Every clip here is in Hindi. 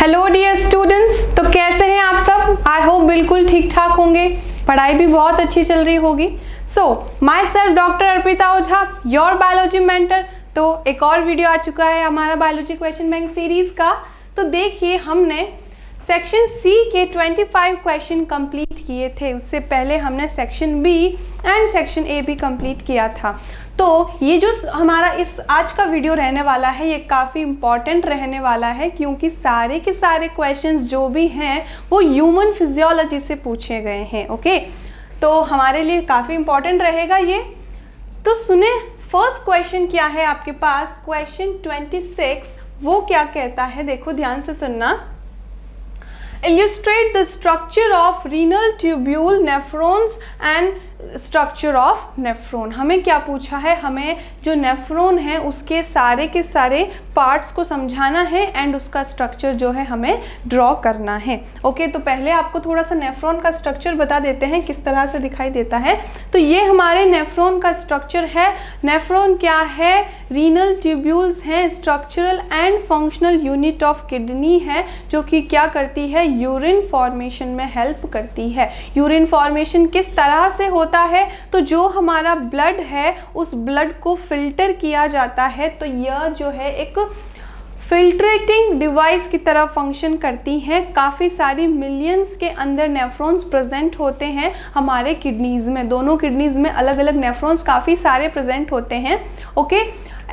हेलो डियर स्टूडेंट्स, तो कैसे हैं आप सब। आई होप बिल्कुल ठीक ठाक होंगे, पढ़ाई भी बहुत अच्छी चल रही होगी। So myself doctor Arpita Ojha, your biology mentor. तो एक और वीडियो आ चुका है हमारा बायोलॉजी क्वेश्चन बैंक सीरीज का। तो देखिए, हमने सेक्शन सी के 25 क्वेश्चन कंप्लीट किए थे। उससे पहले हमने section B and section A भी कंप्लीट किया था। तो ये जो हमारा इस आज का वीडियो रहने वाला है, ये काफ़ी इम्पॉर्टेंट रहने वाला है, क्योंकि सारे के सारे क्वेश्चंस जो भी हैं वो ह्यूमन फिजियोलॉजी से पूछे गए हैं। ओके, तो हमारे लिए काफ़ी इम्पॉर्टेंट रहेगा ये। तो सुने, फर्स्ट क्वेश्चन क्या है आपके पास, क्वेश्चन 26। वो क्या कहता है, देखो ध्यान से सुनना। Illustrate the structure of renal tubule, nephrons and structure of nephron. हमें क्या पूछा है, हमें जो नेफ्रॉन है उसके सारे के सारे पार्ट्स को समझाना है एंड उसका स्ट्रक्चर जो है हमें ड्रॉ करना है। ओके, तो पहले आपको थोड़ा सा नेफ्रॉन का स्ट्रक्चर बता देते हैं किस तरह से दिखाई देता है। तो ये हमारे नेफ्रॉन का स्ट्रक्चर है। नेफ्रॉन क्या है, रीनल ट्यूब्यूल्स हैं, structural and functional unit of kidney है, जो कि क्या करती है, यूरिन फॉर्मेशन में हेल्प करती है। यूरिन फॉर्मेशन किस तरह से होता है, तो जो हमारा ब्लड है उस ब्लड को फिल्टर किया जाता है। तो यह जो है एक फिल्ट्रेटिंग डिवाइस की तरह फंक्शन करती हैं। काफ़ी सारी मिलियंस के अंदर नेफ्रॉन्स प्रेजेंट होते हैं हमारे किडनीज में। दोनों किडनीज में अलग अलग नेफ्रॉन्स काफ़ी सारे प्रेजेंट होते हैं। ओके,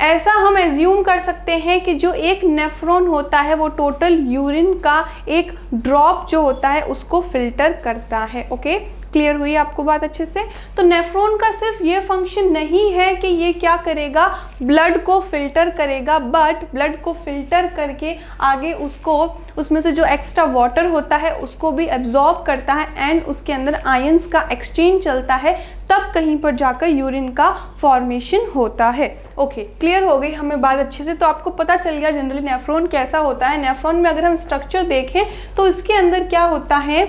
ऐसा हम एज्यूम कर सकते हैं कि जो एक नेफ्रॉन होता है वो टोटल यूरिन का एक ड्रॉप जो होता है उसको फिल्टर करता है। ओके, क्लियर हुई आपको बात अच्छे से। तो नेफ्रॉन का सिर्फ ये फंक्शन नहीं है कि ये क्या करेगा, ब्लड को फिल्टर करेगा, बट ब्लड को फिल्टर करके आगे उसको उसमें से जो एक्स्ट्रा वाटर होता है उसको भी एब्जॉर्ब करता है एंड उसके अंदर आयंस का एक्सचेंज चलता है, तब कहीं पर जाकर यूरिन का फॉर्मेशन होता है। ओके, क्लियर हो गई हमें बात अच्छे से। तो आपको पता चल गया जनरली नेफ्रॉन कैसा होता है। नेफ्रॉन में अगर हम स्ट्रक्चर देखें तो इसके अंदर क्या होता है,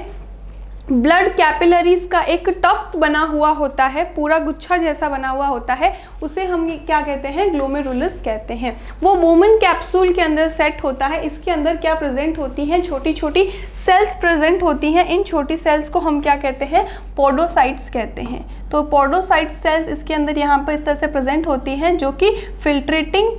ब्लड कैपिलरीज का एक टफ्ट बना हुआ होता है, पूरा गुच्छा जैसा बना हुआ होता है, उसे हम क्या कहते हैं, ग्लोमेरुलस कहते हैं। वो वोमन कैप्सूल के अंदर सेट होता है। इसके अंदर क्या प्रेजेंट होती हैं, छोटी छोटी सेल्स प्रेजेंट होती हैं। इन छोटी सेल्स को हम क्या कहते हैं, पोडोसाइट्स कहते हैं। तो पोडोसाइट सेल्स इसके अंदर यहाँ पर इस तरह से प्रेजेंट होती हैं, जो कि फिल्ट्रेटिंग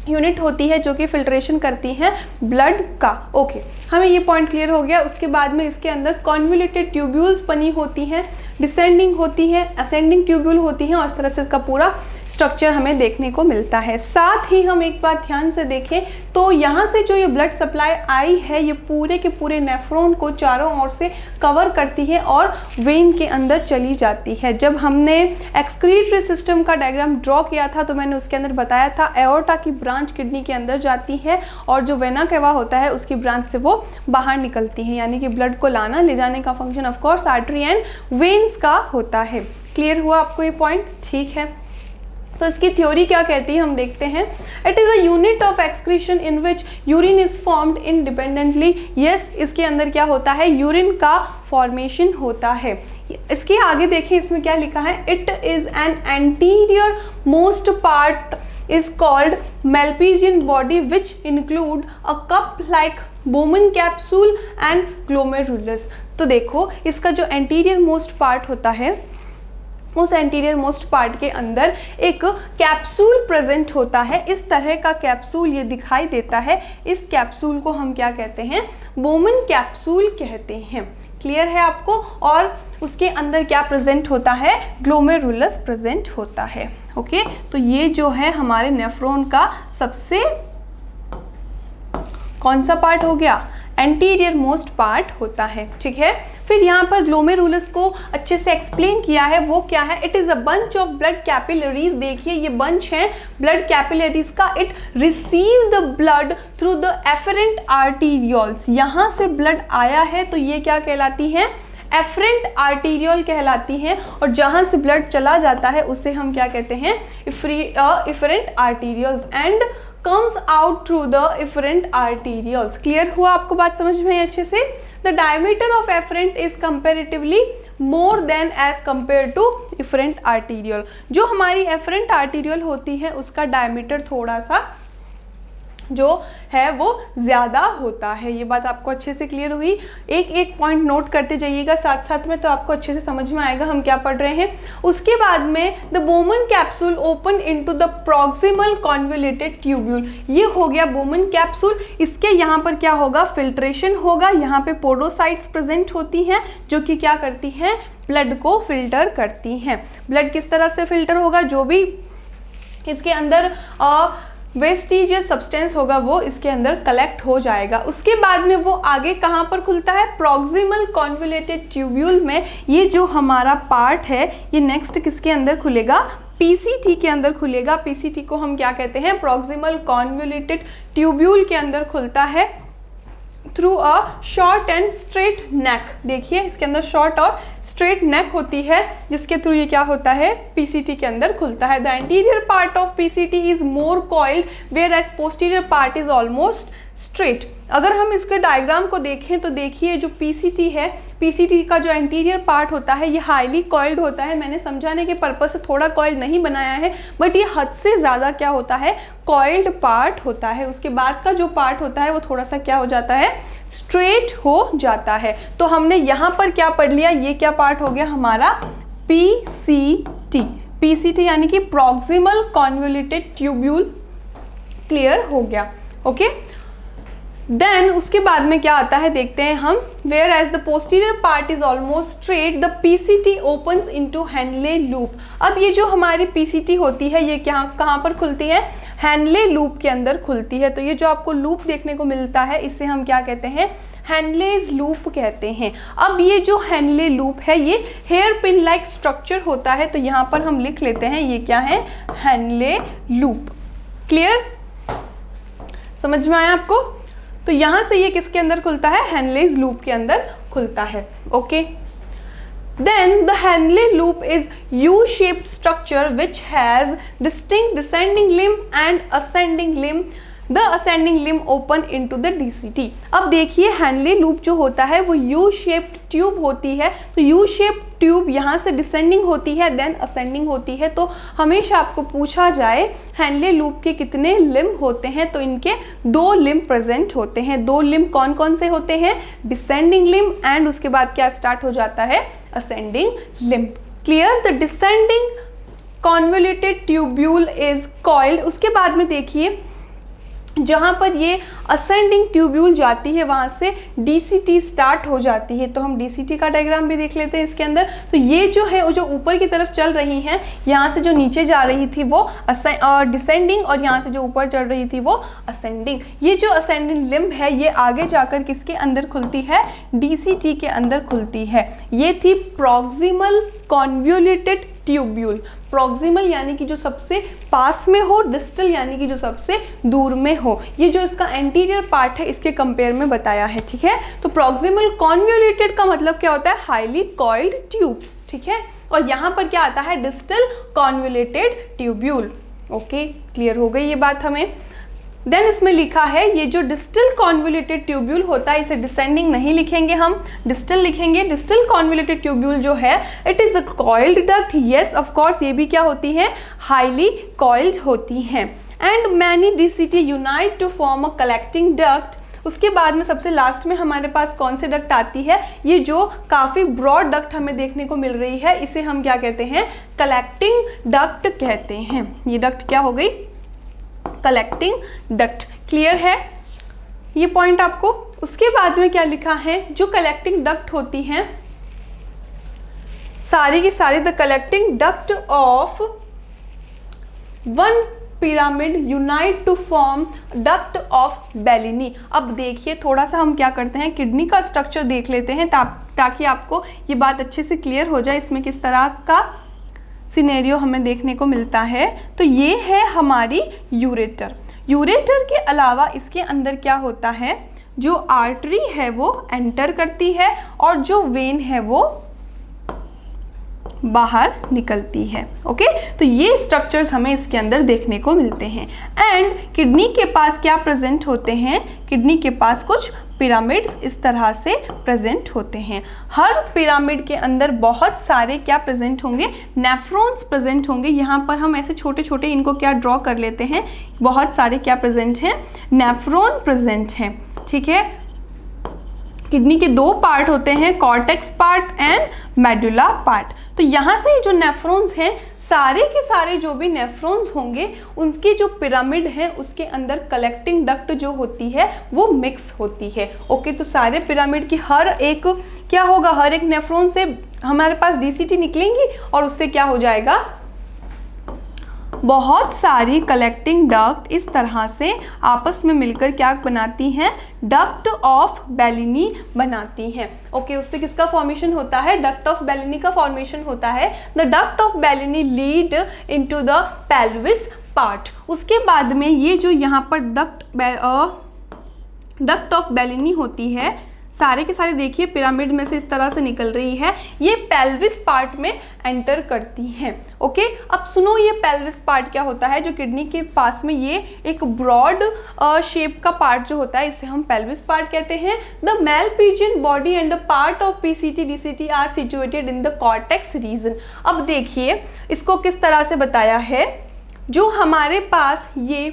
यूनिट होती है, जो कि फिल्ट्रेशन करती हैं ब्लड का। ओके, हमें ये पॉइंट क्लियर हो गया। उसके बाद में इसके अंदर कॉन्वोल्यूटेड ट्यूब्यूल्स बनी होती हैं, डिसेंडिंग होती हैं, असेंडिंग ट्यूब्यूल होती हैं, और इस तरह से इसका पूरा स्ट्रक्चर हमें देखने को मिलता है। साथ ही हम एक बात ध्यान से देखें तो यहाँ से जो ये ब्लड सप्लाई आई है, ये पूरे के पूरे नेफ्रॉन को चारों ओर से कवर करती है और वेन के अंदर चली जाती है। जब हमने एक्सक्रीटरी सिस्टम का डायग्राम ड्रॉ किया था तो मैंने उसके अंदर बताया था एओर्टा की ब्रांच किडनी के अंदर जाती है और जो वेना केवा होता है उसकी ब्रांच से वो बाहर निकलती है, यानी कि ब्लड को लाना ले जाने का function of course artery and veins का होता है। क्लियर हुआ आपको ये पॉइंट, ठीक है। तो इसकी थ्योरी क्या कहती है हम देखते हैं। It is a unit of excretion in which urine is formed independently. Yes, इसके अंदर क्या होता है, यूरिन का फॉर्मेशन होता है। इसके आगे देखिए इसमें क्या लिखा है, it is an anterior most part is called Malpighian body which include a cup like Bowman capsule and glomerulus। तो देखो इसका जो एंटीरियर मोस्ट पार्ट होता है, उस एंटीरियर मोस्ट पार्ट के अंदर एक कैप्सूल प्रेजेंट होता है। इस तरह का कैप्सूल ये दिखाई देता है। इस कैप्सूल को हम क्या कहते हैं, बोमन कैप्सूल कहते हैं। क्लियर है आपको। और उसके अंदर क्या प्रेजेंट होता है, ग्लोमेरुलस प्रेजेंट होता है। ओके, तो ये जो है हमारे नेफ्रॉन का सबसे कौन सा पार्ट हो गया, एंटीरियर मोस्ट पार्ट होता है। ठीक है, फिर यहाँ पर ग्लोमेरुलस को अच्छे से एक्सप्लेन किया है। वो क्या है, it is a bunch of blood capillaries. देखिए ये बंच है ब्लड कैपिलरीज का। It receive the blood through the afferent arterioles. यहाँ से ब्लड आया है तो ये क्या कहलाती है, एफरेंट आर्टीरियल कहलाती हैं, और जहाँ से ब्लड चला जाता है उसे हम क्या कहते हैं, efferent arterioles and comes out through the efferent arterioles। क्लियर हुआ आपको बात समझ में अच्छे से। The diameter of efferent is comparatively more than as compared to efferent arteriole। जो हमारी efferent arteriole होती है उसका डायमीटर थोड़ा सा जो है वो ज़्यादा होता है। ये बात आपको अच्छे से क्लियर हुई। एक एक पॉइंट नोट करते जाइएगा साथ साथ में, तो आपको अच्छे से समझ में आएगा हम क्या पढ़ रहे हैं। उसके बाद में the Bowman capsule open into the proximal convoluted tubule. ये हो गया बोमन कैप्सूल। इसके यहाँ पर क्या होगा, फिल्ट्रेशन होगा। यहाँ पे पोडोसाइट्स प्रेजेंट होती हैं जो कि क्या करती हैं, ब्लड को फिल्टर करती हैं। ब्लड किस तरह से फिल्टर होगा, जो भी इसके अंदर वेस्टिजियस सब्सटेंस होगा वो इसके अंदर कलेक्ट हो जाएगा। उसके बाद में वो आगे कहाँ पर खुलता है, प्रॉक्सिमल कॉन्वोल्यूटेड ट्यूब्यूल में। ये जो हमारा पार्ट है ये नेक्स्ट किसके अंदर खुलेगा, पीसीटी के अंदर खुलेगा। पीसीटी को हम क्या कहते हैं, प्रॉक्सिमल कॉन्वोल्यूटेड ट्यूब्यूल के अंदर खुलता है through a short and straight neck. देखिए इसके अंदर शॉर्ट और स्ट्रेट नेक होती है जिसके थ्रू ये क्या होता है, पीसीटी के अंदर खुलता है। The anterior part of PCT is more coiled whereas posterior part is almost straight. अगर हम इसके डायग्राम को देखें तो देखिए जो पीसीटी है, पीसीटी का जो एंटीरियर पार्ट होता है ये हाईली कॉइल्ड होता है। मैंने समझाने के पर्पज से थोड़ा कॉइल्ड नहीं बनाया है, बट ये हद से ज़्यादा क्या होता है, कॉइल्ड पार्ट होता है। उसके बाद का जो पार्ट होता है वो थोड़ा सा क्या हो जाता है, स्ट्रेट हो जाता है। तो हमने यहाँ पर क्या पढ़ लिया, ये क्या पार्ट हो गया हमारा, पीसीटी। पीसीटी यानी कि प्रॉक्सिमल कॉन्वोल्यूटेड ट्यूब्यूल। क्लियर हो गया, ओके। देन उसके बाद में क्या आता है देखते हैं हम। Whereas the posterior part is almost straight the PCT opens into Henle loop. अब ये जो हमारी पीसीटी होती है ये क्या कहाँ पर खुलती है, हैनले लूप के अंदर खुलती है। तो ये जो आपको लूप देखने को मिलता है इसे हम क्या कहते हैं, हैनलेज लूप कहते हैं। अब ये जो हैनले लूप है ये हेयर पिन लाइक स्ट्रक्चर होता है, तो यहाँ पर हम लिख लेते हैं ये क्या है, हैनले लूप। क्लियर, समझ में आया आपको। तो यहाँ से ये किसके अंदर खुलता है, हैनलेज लूप के अंदर खुलता है, okay. Then the Henle loop is U-shaped structure which has distinct descending limb and ascending limb. The ascending limb open into the DCT. अब देखिए हैनले लूप जो होता है वो यू शेप्ड ट्यूब होती है। तो यू शेप्ड ट्यूब यहाँ से डिसेंडिंग होती है देन असेंडिंग होती है। तो हमेशा आपको पूछा जाए हैनले लूप के कितने लिम्ब होते हैं, तो इनके 2 लिम्ब प्रेजेंट होते हैं। 2 लिम्ब कौन कौन से होते हैं, डिसेंडिंग लिम्ब एंड उसके बाद क्या स्टार्ट हो जाता है, ascending limb. Clear. The descending convoluted tubule is coiled. उसके बाद में देखिए जहाँ पर ये असेंडिंग ट्यूब्यूल जाती है वहाँ से डीसीटी स्टार्ट हो जाती है। तो हम डीसीटी का डायग्राम भी देख लेते हैं इसके अंदर। तो ये जो है वो जो ऊपर की तरफ चल रही हैं, यहाँ से जो नीचे जा रही थी वो डिसेंडिंग और यहाँ से जो ऊपर चढ़ रही थी वो असेंडिंग। ये जो असेंडिंग लिम्ब है ये आगे जाकर किसके अंदर खुलती है, डीसीटी के अंदर खुलती है। ये थी प्रॉक्सिमल कॉन्वोल्यूटेड ट्यूब्यूल। प्रॉक्सिमल यानी कि जो सबसे पास में हो, डिस्टल यानी कि जो सबसे दूर में हो। ये जो इसका एंटीरियर पार्ट है इसके कंपेयर में बताया है, ठीक है। तो प्रॉक्सिमल कॉन्वोल्यूटेड का मतलब क्या होता है, हाईली कॉइल्ड ट्यूब्स, ठीक है। और यहाँ पर क्या आता है, distal convoluted tubule. Okay, clear हो गई ये बात हमें। देन इसमें लिखा है ये जो डिस्टल कॉन्वोल्यूटेड ट्यूब्यूल होता है इसे डिसेंडिंग नहीं लिखेंगे, हम डिस्टल लिखेंगे। डिस्टल कॉन्वोल्यूटेड ट्यूब्यूल जो है it is a coiled duct. Yes of course ये भी क्या होती है, हाईली कॉइल्ड होती हैं। And many DCT unite to form a collecting duct. उसके बाद में सबसे लास्ट में हमारे पास कौन सी डक्ट आती है, ये जो काफ़ी ब्रॉड डक्ट हमें देखने को मिल रही है इसे हम क्या कहते हैं, कलेक्टिंग डक्ट कहते हैं। ये डक्ट क्या हो गई, कलेक्टिंग डक्ट। क्लियर है ये पॉइंट आपको। उसके बाद में क्या लिखा है, जो कलेक्टिंग डक्ट होती हैं सारी की सारी, the collecting duct of one pyramid unite to form duct of Bellini. अब देखिए थोड़ा सा हम क्या करते हैं, किडनी का स्ट्रक्चर देख लेते हैं ताकि आपको ये बात अच्छे से क्लियर हो जाए इसमें किस तरह का सिनेरियो हमें देखने को मिलता है। तो ये है हमारी यूरेटर। यूरेटर के अलावा इसके अंदर क्या होता है, जो आर्टरी है वो एंटर करती है और जो वेन है वो बाहर निकलती है। ओके, तो ये स्ट्रक्चर्स हमें इसके अंदर देखने को मिलते हैं। एंड किडनी के पास क्या प्रेजेंट होते हैं? किडनी के पास कुछ पिरामिड्स इस तरह से प्रेजेंट होते हैं। हर पिरामिड के अंदर बहुत सारे क्या प्रेजेंट होंगे? नेफ्रॉन्स प्रेजेंट होंगे। यहाँ पर हम ऐसे छोटे छोटे इनको क्या ड्रॉ कर लेते हैं, बहुत सारे क्या प्रेजेंट हैं? नेफ्रॉन प्रेजेंट हैं। ठीक है, किडनी के दो पार्ट होते हैं, cortex part and medulla part. तो यहाँ से जो नेफ्रॉन्स हैं, सारे के सारे जो भी नेफ्रॉन्स होंगे उनकी जो पिरामिड है उसके अंदर कलेक्टिंग डक्ट जो होती है वो मिक्स होती है। ओके, तो सारे पिरामिड की हर एक क्या होगा? हर एक नेफ्रॉन से हमारे पास डीसीटी निकलेंगी और उससे क्या हो जाएगा? बहुत सारी कलेक्टिंग डक्ट इस तरह से आपस में मिलकर क्या बनाती हैं? डक्ट ऑफ बेलिनी बनाती हैं। ओके, उससे किसका फॉर्मेशन होता है? डक्ट ऑफ बेलिनी का फॉर्मेशन होता है। The duct of Bellini lead into the pelvis part. उसके बाद में ये जो यहाँ पर डक्ट ऑफ बेलिनी होती है, सारे के सारे देखिए पिरामिड में से इस तरह से निकल रही है, ये पेल्विस पार्ट में एंटर करती हैं। ओके, अब सुनो, ये पेल्विस पार्ट क्या होता है? जो किडनी के पास में ये एक ब्रॉड शेप का पार्ट जो होता है, इसे हम पेल्विस पार्ट कहते हैं। The Malpighian body and the part of PCT DCT are situated in the cortex region. अब देखिए इसको किस तरह से बताया है। जो हमारे पास ये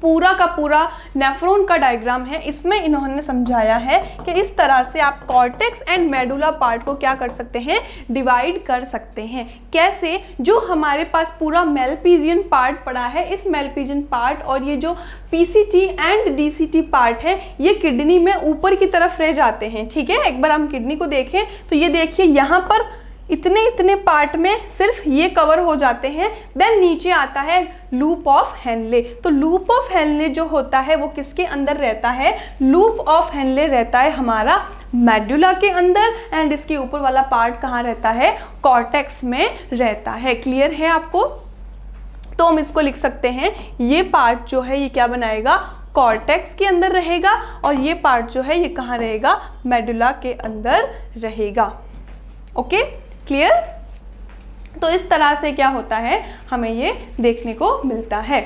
पूरा का पूरा नेफ्रॉन का डायग्राम है, इसमें इन्होंने समझाया है कि इस तरह से आप कॉर्टेक्स एंड मेडुला पार्ट को क्या कर सकते हैं? डिवाइड कर सकते हैं। कैसे? जो हमारे पास पूरा मेलपीजियन पार्ट पड़ा है, इस मेलपीजियन पार्ट और ये जो पीसीटी एंड डीसीटी पार्ट है, ये किडनी में ऊपर की तरफ रह जाते हैं। ठीक है, एक बार हम किडनी को देखें तो ये देखिए यहाँ पर इतने इतने पार्ट में सिर्फ ये कवर हो जाते हैं। देन नीचे आता है लूप ऑफ हेनले। तो लूप ऑफ हेनले जो होता है वो किसके अंदर रहता है? लूप ऑफ हेनले रहता है हमारा मेडुला के अंदर, एंड इसके ऊपर वाला पार्ट कहाँ रहता है? कॉर्टेक्स में रहता है। क्लियर है आपको? तो हम इसको लिख सकते हैं, ये पार्ट जो है ये क्या बनाएगा? कॉर्टेक्स के अंदर रहेगा, और ये पार्ट जो है ये कहाँ रहेगा? मेडुला के अंदर रहेगा। Okay, clear? तो इस तरह से क्या होता है, हमें ये देखने को मिलता है।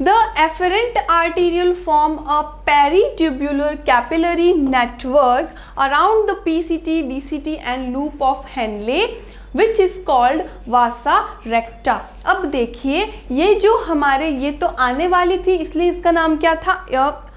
The efferent arteriole form a peritubular capillary network around the PCT, DCT and loop of Henle, which is called vasa recta। अब देखिए ये जो हमारे, ये तो आने वाली थी इसलिए इसका नाम क्या था?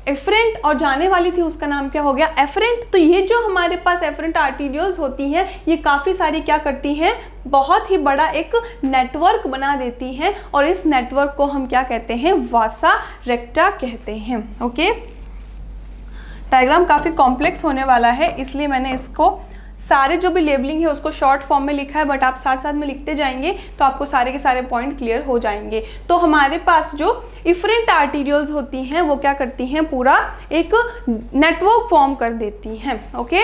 एफरेंट, और जाने वाली थी उसका नाम क्या हो गया? एफरेंट। तो ये जो हमारे पास एफरेंट आर्टीरियल्स होती हैं, ये काफ़ी सारी क्या करती हैं? बहुत ही बड़ा एक नेटवर्क बना देती हैं, और इस नेटवर्क को हम क्या कहते हैं? वासा रेक्टा कहते हैं। ओके, डायग्राम काफ़ी कॉम्प्लेक्स होने वाला है, इसलिए मैंने इसको सारे जो भी लेबलिंग है उसको शॉर्ट फॉर्म में लिखा है, बट आप साथ साथ में लिखते जाएंगे तो आपको सारे के सारे पॉइंट क्लियर हो जाएंगे। तो हमारे पास जो इफरेंट आर्टीरियल्स होती हैं वो क्या करती हैं? पूरा एक नेटवर्क फॉर्म कर देती हैं। ओके,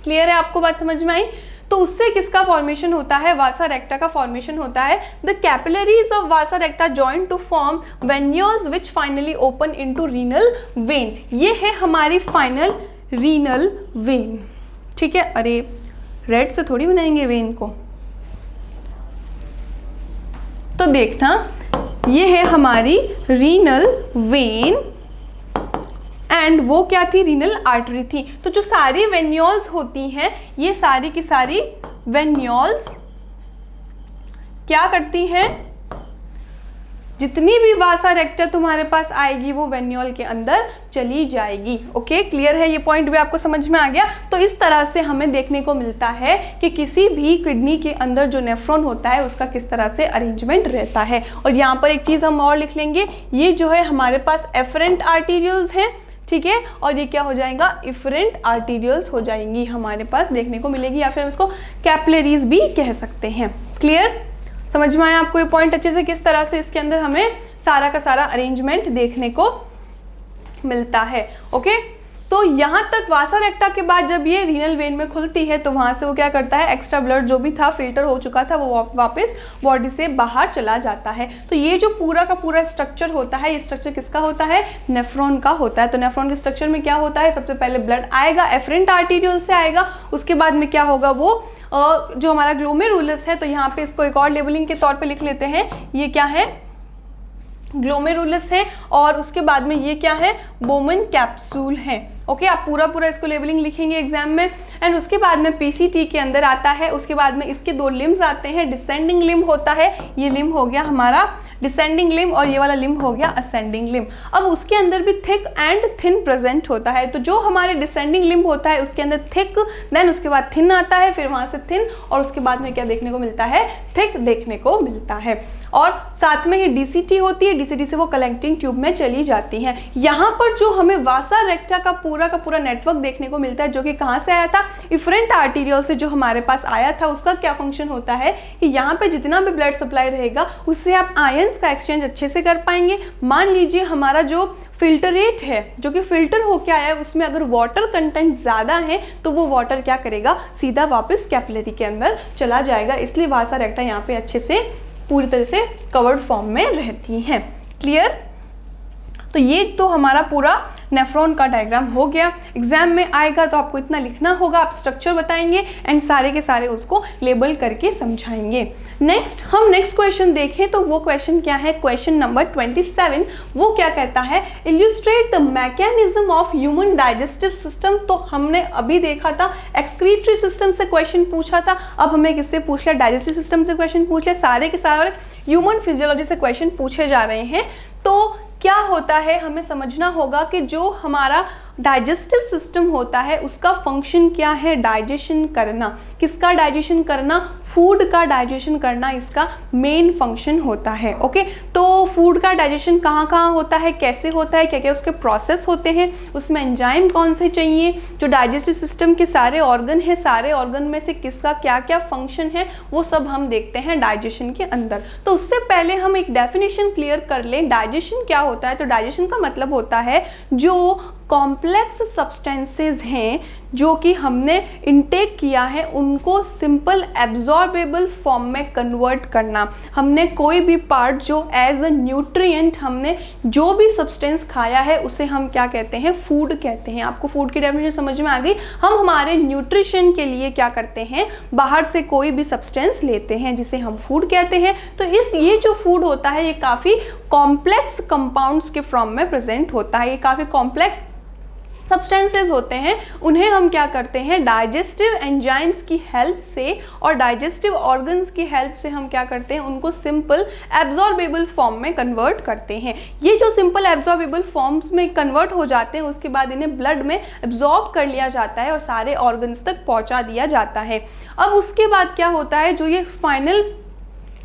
क्लियर है? आपको बात समझ में आई? तो उससे किसका फॉर्मेशन होता है? वासा रेक्टा का फॉर्मेशन होता है। The capillaries of vasa recta join to form venules which finally open into renal vein. ये है हमारी फाइनल रीनल वेन। ठीक है, अरे रेड से थोड़ी बनाएंगे वेन को। तो देखना, ये है हमारी रीनल वेन, एंड वो क्या थी? रीनल आर्टरी थी। तो जो सारी वेन्यूल्स होती हैं, ये सारी की सारी वेन्यूल्स क्या करती हैं? जितनी भी वासा रेक्टा तुम्हारे पास आएगी वो वेन्यूल के अंदर चली जाएगी। ओके, क्लियर है? ये पॉइंट भी आपको समझ में आ गया? तो इस तरह से हमें देखने को मिलता है कि किसी भी किडनी के अंदर जो नेफ्रॉन होता है उसका किस तरह से अरेंजमेंट रहता है। और यहाँ पर एक चीज़ हम और लिख लेंगे, ये जो है हमारे पास एफरेंट आर्टीरियल्स हैं। ठीक है, और ये क्या हो जाएगा? इफरेंट आर्टीरियल्स हो जाएंगी, हमारे पास देखने को मिलेगी, या फिर हम इसको कैपिलरीज भी कह सकते हैं। क्लियर? समझ में आया आपको ये पॉइंट अच्छे से? किस तरह से इसके अंदर हमें सारा का सारा अरेंजमेंट देखने को मिलता है। ओके, तो यहाँ तक वासा रेक्टा के बाद जब ये रीनल वेन में खुलती है तो वहाँ से वो क्या करता है? एक्स्ट्रा ब्लड जो भी था, फिल्टर हो चुका था, वो वापस बॉडी से बाहर चला जाता है। तो ये जो पूरा का पूरा स्ट्रक्चर होता है, ये स्ट्रक्चर किसका होता है? नेफ्रॉन का होता है। तो नेफ्रॉन के स्ट्रक्चर में क्या होता है? सबसे पहले ब्लड आएगा, एफरेंट आर्टीरियल से आएगा, उसके बाद में क्या होगा? वो जो हमारा ग्लोमेरुलस है, तो यहाँ पे इसको एक और लेबलिंग के तौर पे लिख लेते हैं, ये क्या है, ग्लोमेरुलस है, और उसके बाद में ये क्या है, बोमन कैप्सूल है। ओके, आप पूरा इसको लेबलिंग लिखेंगे एग्जाम में। एंड उसके बाद में पीसीटी के अंदर आता है, उसके बाद में इसके 2 लिम्स आते हैं, डिसेंडिंग लिम्ब होता है, ये लिम्ब हो गया हमारा डिसेंडिंग लिम्ब, और ये वाला लिम्ब हो गया असेंडिंग लिम्ब। अब उसके अंदर भी थिक एंड थिन प्रेजेंट होता है, तो जो हमारे डिसेंडिंग लिम्ब होता है उसके अंदर थिक, देन उसके बाद थिन आता है, फिर वहाँ से थिन, और उसके बाद में क्या देखने को मिलता है, थिक देखने को मिलता है। और साथ में ये डीसीटी होती है, डीसीटी से वो कलेक्टिंग ट्यूब में चली जाती हैं। यहाँ पर जो हमें वासा रेक्टा का पूरा नेटवर्क देखने को मिलता है, जो कि कहाँ से आया था, इफरेंट आर्टीरियल से जो हमारे पास आया था, उसका क्या फंक्शन होता है कि यहाँ पे जितना भी ब्लड सप्लाई रहेगा उससे आप आयंस का एक्सचेंज अच्छे से कर पाएंगे। मान लीजिए हमारा जो फिल्टरेट है, जो कि फिल्टर होके आया है, उसमें अगर वाटर कंटेंट ज़्यादा है तो वो वाटर क्या करेगा, सीधा वापस कैपिलरी के अंदर चला जाएगा। इसलिए वासा रेक्टा यहाँ पे अच्छे से पूरी तरह से कवर्ड फॉर्म में रहती हैं। क्लियर? तो ये तो हमारा पूरा नेफ्रॉन का डायग्राम हो गया। एग्जाम में आएगा तो आपको इतना लिखना होगा, आप स्ट्रक्चर बताएंगे एंड सारे के सारे उसको लेबल करके समझाएंगे। नेक्स्ट हम नेक्स्ट क्वेश्चन देखें तो वो क्वेश्चन क्या है, क्वेश्चन नंबर 27। वो क्या कहता है, illustrate the mechanism of human digestive system. तो हमने अभी देखा था एक्सक्रीटरी सिस्टम से क्वेश्चन पूछा था, अब हमें किससे पूछ लिया, डाइजेस्टिव सिस्टम से क्वेश्चन पूछ लिया। सारे के सारे ह्यूमन फिजियोलॉजी से क्वेश्चन पूछे जा रहे हैं। तो क्या होता है, हमें समझना होगा कि जो हमारा डाइजेस्टिव सिस्टम होता है उसका फंक्शन क्या है, डाइजेशन करना। किसका डाइजेशन करना, फूड का डाइजेशन करना इसका मेन फंक्शन होता है। ओके, तो फूड का डाइजेशन कहाँ कहाँ होता है, कैसे होता है, क्या क्या उसके प्रोसेस होते हैं, उसमें एंजाइम कौन से चाहिए, जो डाइजेस्टिव सिस्टम के सारे ऑर्गन है, सारे ऑर्गन में से किसका क्या क्या फंक्शन है, वो सब हम देखते हैं डाइजेशन के अंदर। तो उससे पहले हम एक डेफिनेशन क्लियर कर लें, डाइजेशन क्या होता है। तो डाइजेशन का मतलब होता है जो कॉम्प्लेक्स सब्सटेंसेस हैं जो कि हमने इनटेक किया है उनको सिंपल एब्जॉर्बेबल फॉर्म में कन्वर्ट करना। हमने कोई भी पार्ट जो एज अ न्यूट्रिएंट हमने जो भी सब्सटेंस खाया है उसे हम क्या कहते हैं, फूड कहते हैं। आपको फूड की डेफिनेशन समझ में आ गई। हम हमारे न्यूट्रिशन के लिए क्या करते हैं, बाहर से कोई भी सब्सटेंस लेते हैं जिसे हम फूड कहते हैं। तो ये जो फूड होता है ये काफ़ी कॉम्प्लेक्स कंपाउंड्स के फॉर्म में प्रेजेंट होता है। ये काफ़ी कॉम्प्लेक्स सब्सटेंसेस होते हैं, उन्हें हम क्या करते हैं, डाइजेस्टिव एंजाइम्स की हेल्प से और डाइजेस्टिव ऑर्गन्स की हेल्प से हम क्या करते हैं, उनको सिंपल एब्जॉर्बेबल फॉर्म में कन्वर्ट करते हैं। ये जो सिंपल एब्जॉर्बेबल फॉर्म्स में कन्वर्ट हो जाते हैं उसके बाद इन्हें ब्लड में एब्जॉर्ब कर लिया जाता है और सारे ऑर्गन्स तक पहुंचा दिया जाता है। अब उसके बाद क्या होता है, जो ये फाइनल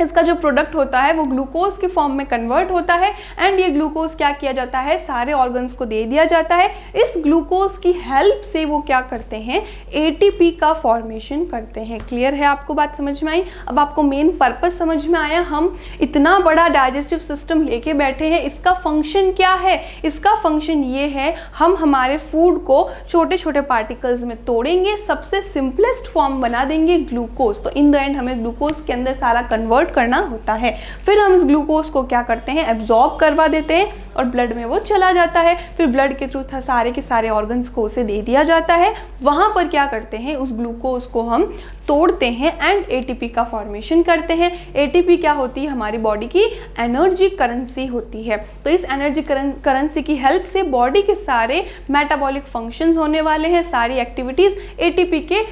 इसका जो प्रोडक्ट होता है वो ग्लूकोज के फॉर्म में कन्वर्ट होता है एंड ये ग्लूकोज क्या किया जाता है, सारे ऑर्गन्स को दे दिया जाता है। इस ग्लूकोज की हेल्प से वो क्या करते हैं, एटीपी का फॉर्मेशन करते हैं। क्लियर है, आपको बात समझ में आई। अब आपको मेन पर्पस समझ में आया। हम इतना बड़ा डाइजेस्टिव सिस्टम लेके बैठे हैं, इसका फंक्शन क्या है, इसका फंक्शन ये है हम हमारे फूड को छोटे छोटे पार्टिकल्स में तोड़ेंगे, सबसे सिंपलेस्ट फॉर्म बना देंगे ग्लूकोज। तो इन द एंड हमें ग्लूकोज के अंदर सारा कन्वर्ट करना होता है। फिर हम इस ग्लूकोज को क्या करते हैं, एब्जॉर्ब करवा देते हैं और ब्लड में वो चला जाता है। फिर ब्लड के थ्रू सारे के सारे ऑर्गन्स को उसे दे दिया जाता है। वहां पर क्या करते हैं, उस ग्लूकोज को हम तोड़ते हैं एंड एटीपी का फॉर्मेशन करते हैं। एटीपी क्या होती है, हमारी बॉडी की एनर्जी करेंसी होती है। तो इस एनर्जी करेंसी की हेल्प से बॉडी के सारे मेटाबॉलिक फंक्शंस होने वाले हैं, सारी एक्टिविटीज एटीपी के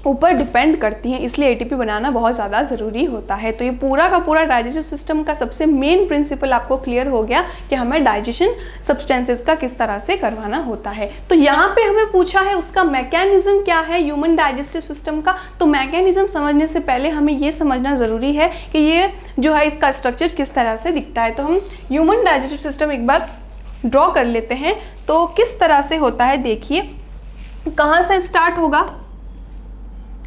ऊपर डिपेंड करती हैं, इसलिए एटीपी बनाना बहुत ज़्यादा ज़रूरी होता है। तो ये पूरा का पूरा डाइजेस्टिव सिस्टम का सबसे मेन प्रिंसिपल आपको क्लियर हो गया कि हमें डाइजेशन सब्सटेंसेस का किस तरह से करवाना होता है। तो यहाँ पे हमें पूछा है उसका मैकेनिज्म क्या है ह्यूमन डाइजेस्टिव सिस्टम का। तो मैकेनिज्म समझने से पहले हमें ये समझना ज़रूरी है कि ये जो है इसका स्ट्रक्चर किस तरह से दिखता है। तो हम ह्यूमन डाइजेस्टिव सिस्टम एक बार ड्रॉ कर लेते हैं। तो किस तरह से होता है, देखिए कहाँ से स्टार्ट होगा,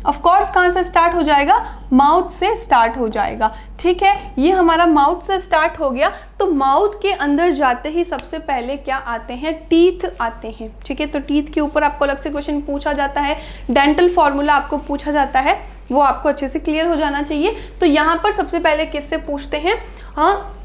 ऑफ कोर्स कहाँ से स्टार्ट हो जाएगा, माउथ से स्टार्ट हो जाएगा। ठीक है, ये हमारा माउथ से स्टार्ट हो गया। तो माउथ के अंदर जाते ही सबसे पहले क्या आते हैं, टीथ आते हैं। ठीक है, तो टीथ के ऊपर आपको अलग से क्वेश्चन पूछा जाता है, डेंटल फॉर्मूला आपको पूछा जाता है, वो आपको अच्छे से क्लियर हो जाना चाहिए। तो यहाँ पर सबसे पहले किससे पूछते हैं, हाँ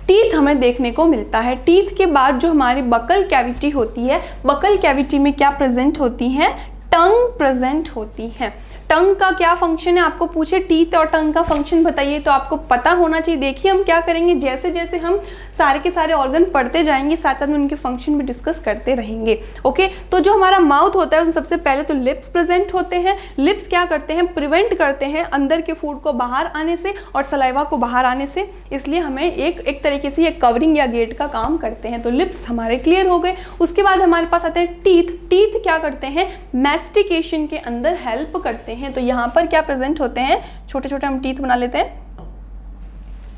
टीथ हमें देखने को मिलता है। टीथ के बाद जो हमारी बकल कैविटी होती है, बकल कैविटी में क्या प्रेजेंट होती है, टंग प्रेजेंट होती है। टंग का क्या फंक्शन है, आपको पूछे टीथ और टंग का फंक्शन बताइए तो आपको पता होना चाहिए। देखिए हम क्या करेंगे, जैसे जैसे हम सारे के सारे ऑर्गन पढ़ते जाएंगे साथ साथ में उनके फंक्शन भी डिस्कस करते रहेंगे। ओके, तो जो हमारा माउथ होता है सबसे पहले तो लिप्स प्रेजेंट होते हैं। लिप्स क्या करते हैं, प्रिवेंट करते हैं अंदर के फूड को बाहर आने से और सलाइवा को बाहर आने से, इसलिए हमें एक तरीके से ये कवरिंग या गेट का काम करते हैं। तो लिप्स हमारे क्लियर हो गए। उसके बाद हमारे पास आते हैं टीथ। टीथ क्या करते हैं, मैस्टिकेशन के अंदर हेल्प करते हैं। तो यहाँ पर क्या प्रेजेंट होते हैं, छोटे छोटे हम टीथ बना लेते हैं।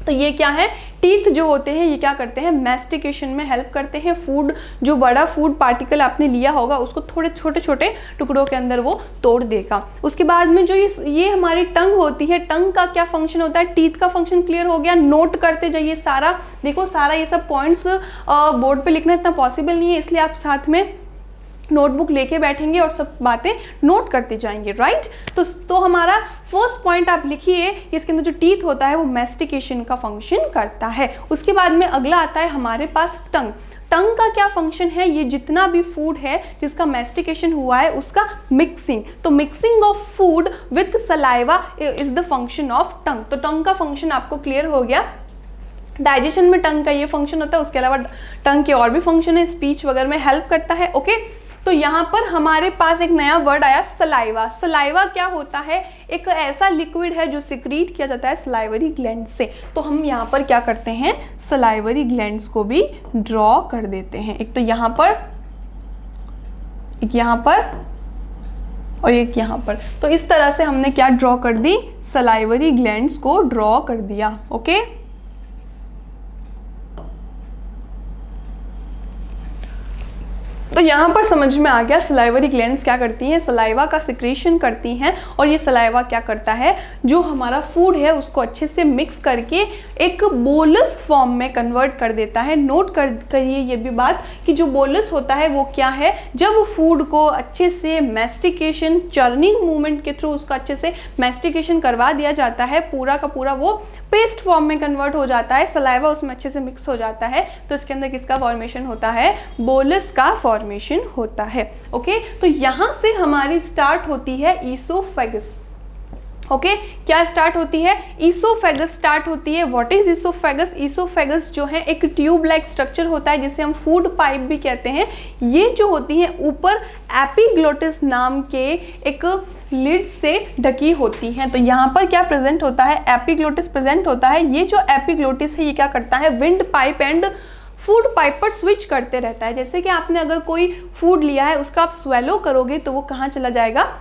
तो ये क्या है, टीथ जो होते हैं ये क्या करते हैं, मैस्टिकेशन में हेल्प करते हैं। फूड, जो बड़ा फूड पार्टिकल आपने लिया होगा उसको थोड़े छोटे छोटे टुकड़ों के अंदर वो तोड़ देगा। उसके बाद में जो ये हमारी टंग होती है, टंग का क्या फंक्शन होता है, टीथ का फंक्शन क्लियर हो गया। नोट करते जाइए सारा, देखो सारा ये सब पॉइंट्स बोर्ड पे लिखना इतना पॉसिबल नहीं है, इसलिए आप साथ में नोटबुक लेके बैठेंगे और सब बातें नोट करते जाएंगे, राइट। तो हमारा फर्स्ट पॉइंट आप लिखिए, इसके अंदर जो टीथ होता है वो मैस्टिकेशन का फंक्शन करता है। उसके बाद में अगला आता है हमारे पास टंग। टंग का क्या फंक्शन है, ये जितना भी फूड है जिसका मैस्टिकेशन हुआ है उसका मिक्सिंग। तो mixing of food with saliva is the function of tongue. तो टंग का फंक्शन आपको क्लियर हो गया। डाइजेशन में टंग का ये फंक्शन होता है, उसके अलावा टंग के और भी फंक्शन है, स्पीच वगैरह में हेल्प करता है। ओके, तो यहाँ पर हमारे पास एक नया वर्ड आया, सलाइवा। सलाइवा क्या होता है, एक ऐसा लिक्विड है जो सिक्रीट किया जाता है सलाइवरी ग्लैंड से। तो हम यहाँ पर क्या करते हैं, सलाइवरी ग्लैंड्स को भी ड्रॉ कर देते हैं। एक तो यहाँ पर, एक यहाँ पर और एक यहाँ पर। तो इस तरह से हमने क्या ड्रॉ कर दी, सलाइवरी ग्लैंड्स को ड्रॉ कर दिया। ओके, तो यहाँ पर समझ में आ गया सलाइवरी ग्लैंड्स क्या करती हैं, सलाइवा का सिक्रीशन करती हैं। और ये सलाइवा क्या करता है, जो हमारा फूड है उसको अच्छे से मिक्स करके एक बोलस फॉर्म में कन्वर्ट कर देता है। नोट करिए ये भी बात कि जो बोलस होता है वो क्या है, जब फूड को अच्छे से मैस्टिकेशन, चर्निंग मूवमेंट के थ्रू उसका अच्छे से मैस्टिकेशन करवा दिया जाता है, पूरा का पूरा वो पेस्ट फॉर्म में कन्वर्ट हो जाता है, सलाइवा उसमें अच्छे से मिक्स हो जाता है, तो इसके अंदर किसका फॉर्मेशन होता है, बोलस का फॉर्मेशन होता है। ओके, तो यहाँ से हमारी स्टार्ट होती है ईसोफेगस। ओके, क्या स्टार्ट होती है, ईसोफेगस स्टार्ट होती है। व्हाट इज ईसोफेगस, ईसोफेगस जो है एक ट्यूब लाइक स्ट्रक्चर होता है जिसे हम फूड पाइप भी कहते हैं। ये जो होती है ऊपर एपिग्लोटिस नाम के एक लिड से ढकी होती हैं। तो यहाँ पर क्या प्रेजेंट होता है, एपिग्लोटिस प्रेजेंट होता है। ये जो एपिग्लोटिस है ये क्या करता है, wind pipe and food pipe पर स्विच करते रहता है। जैसे कि आपने अगर कोई फूड लिया है उसका आप स्वेलो करोगे तो वो कहाँ चला जाएगा,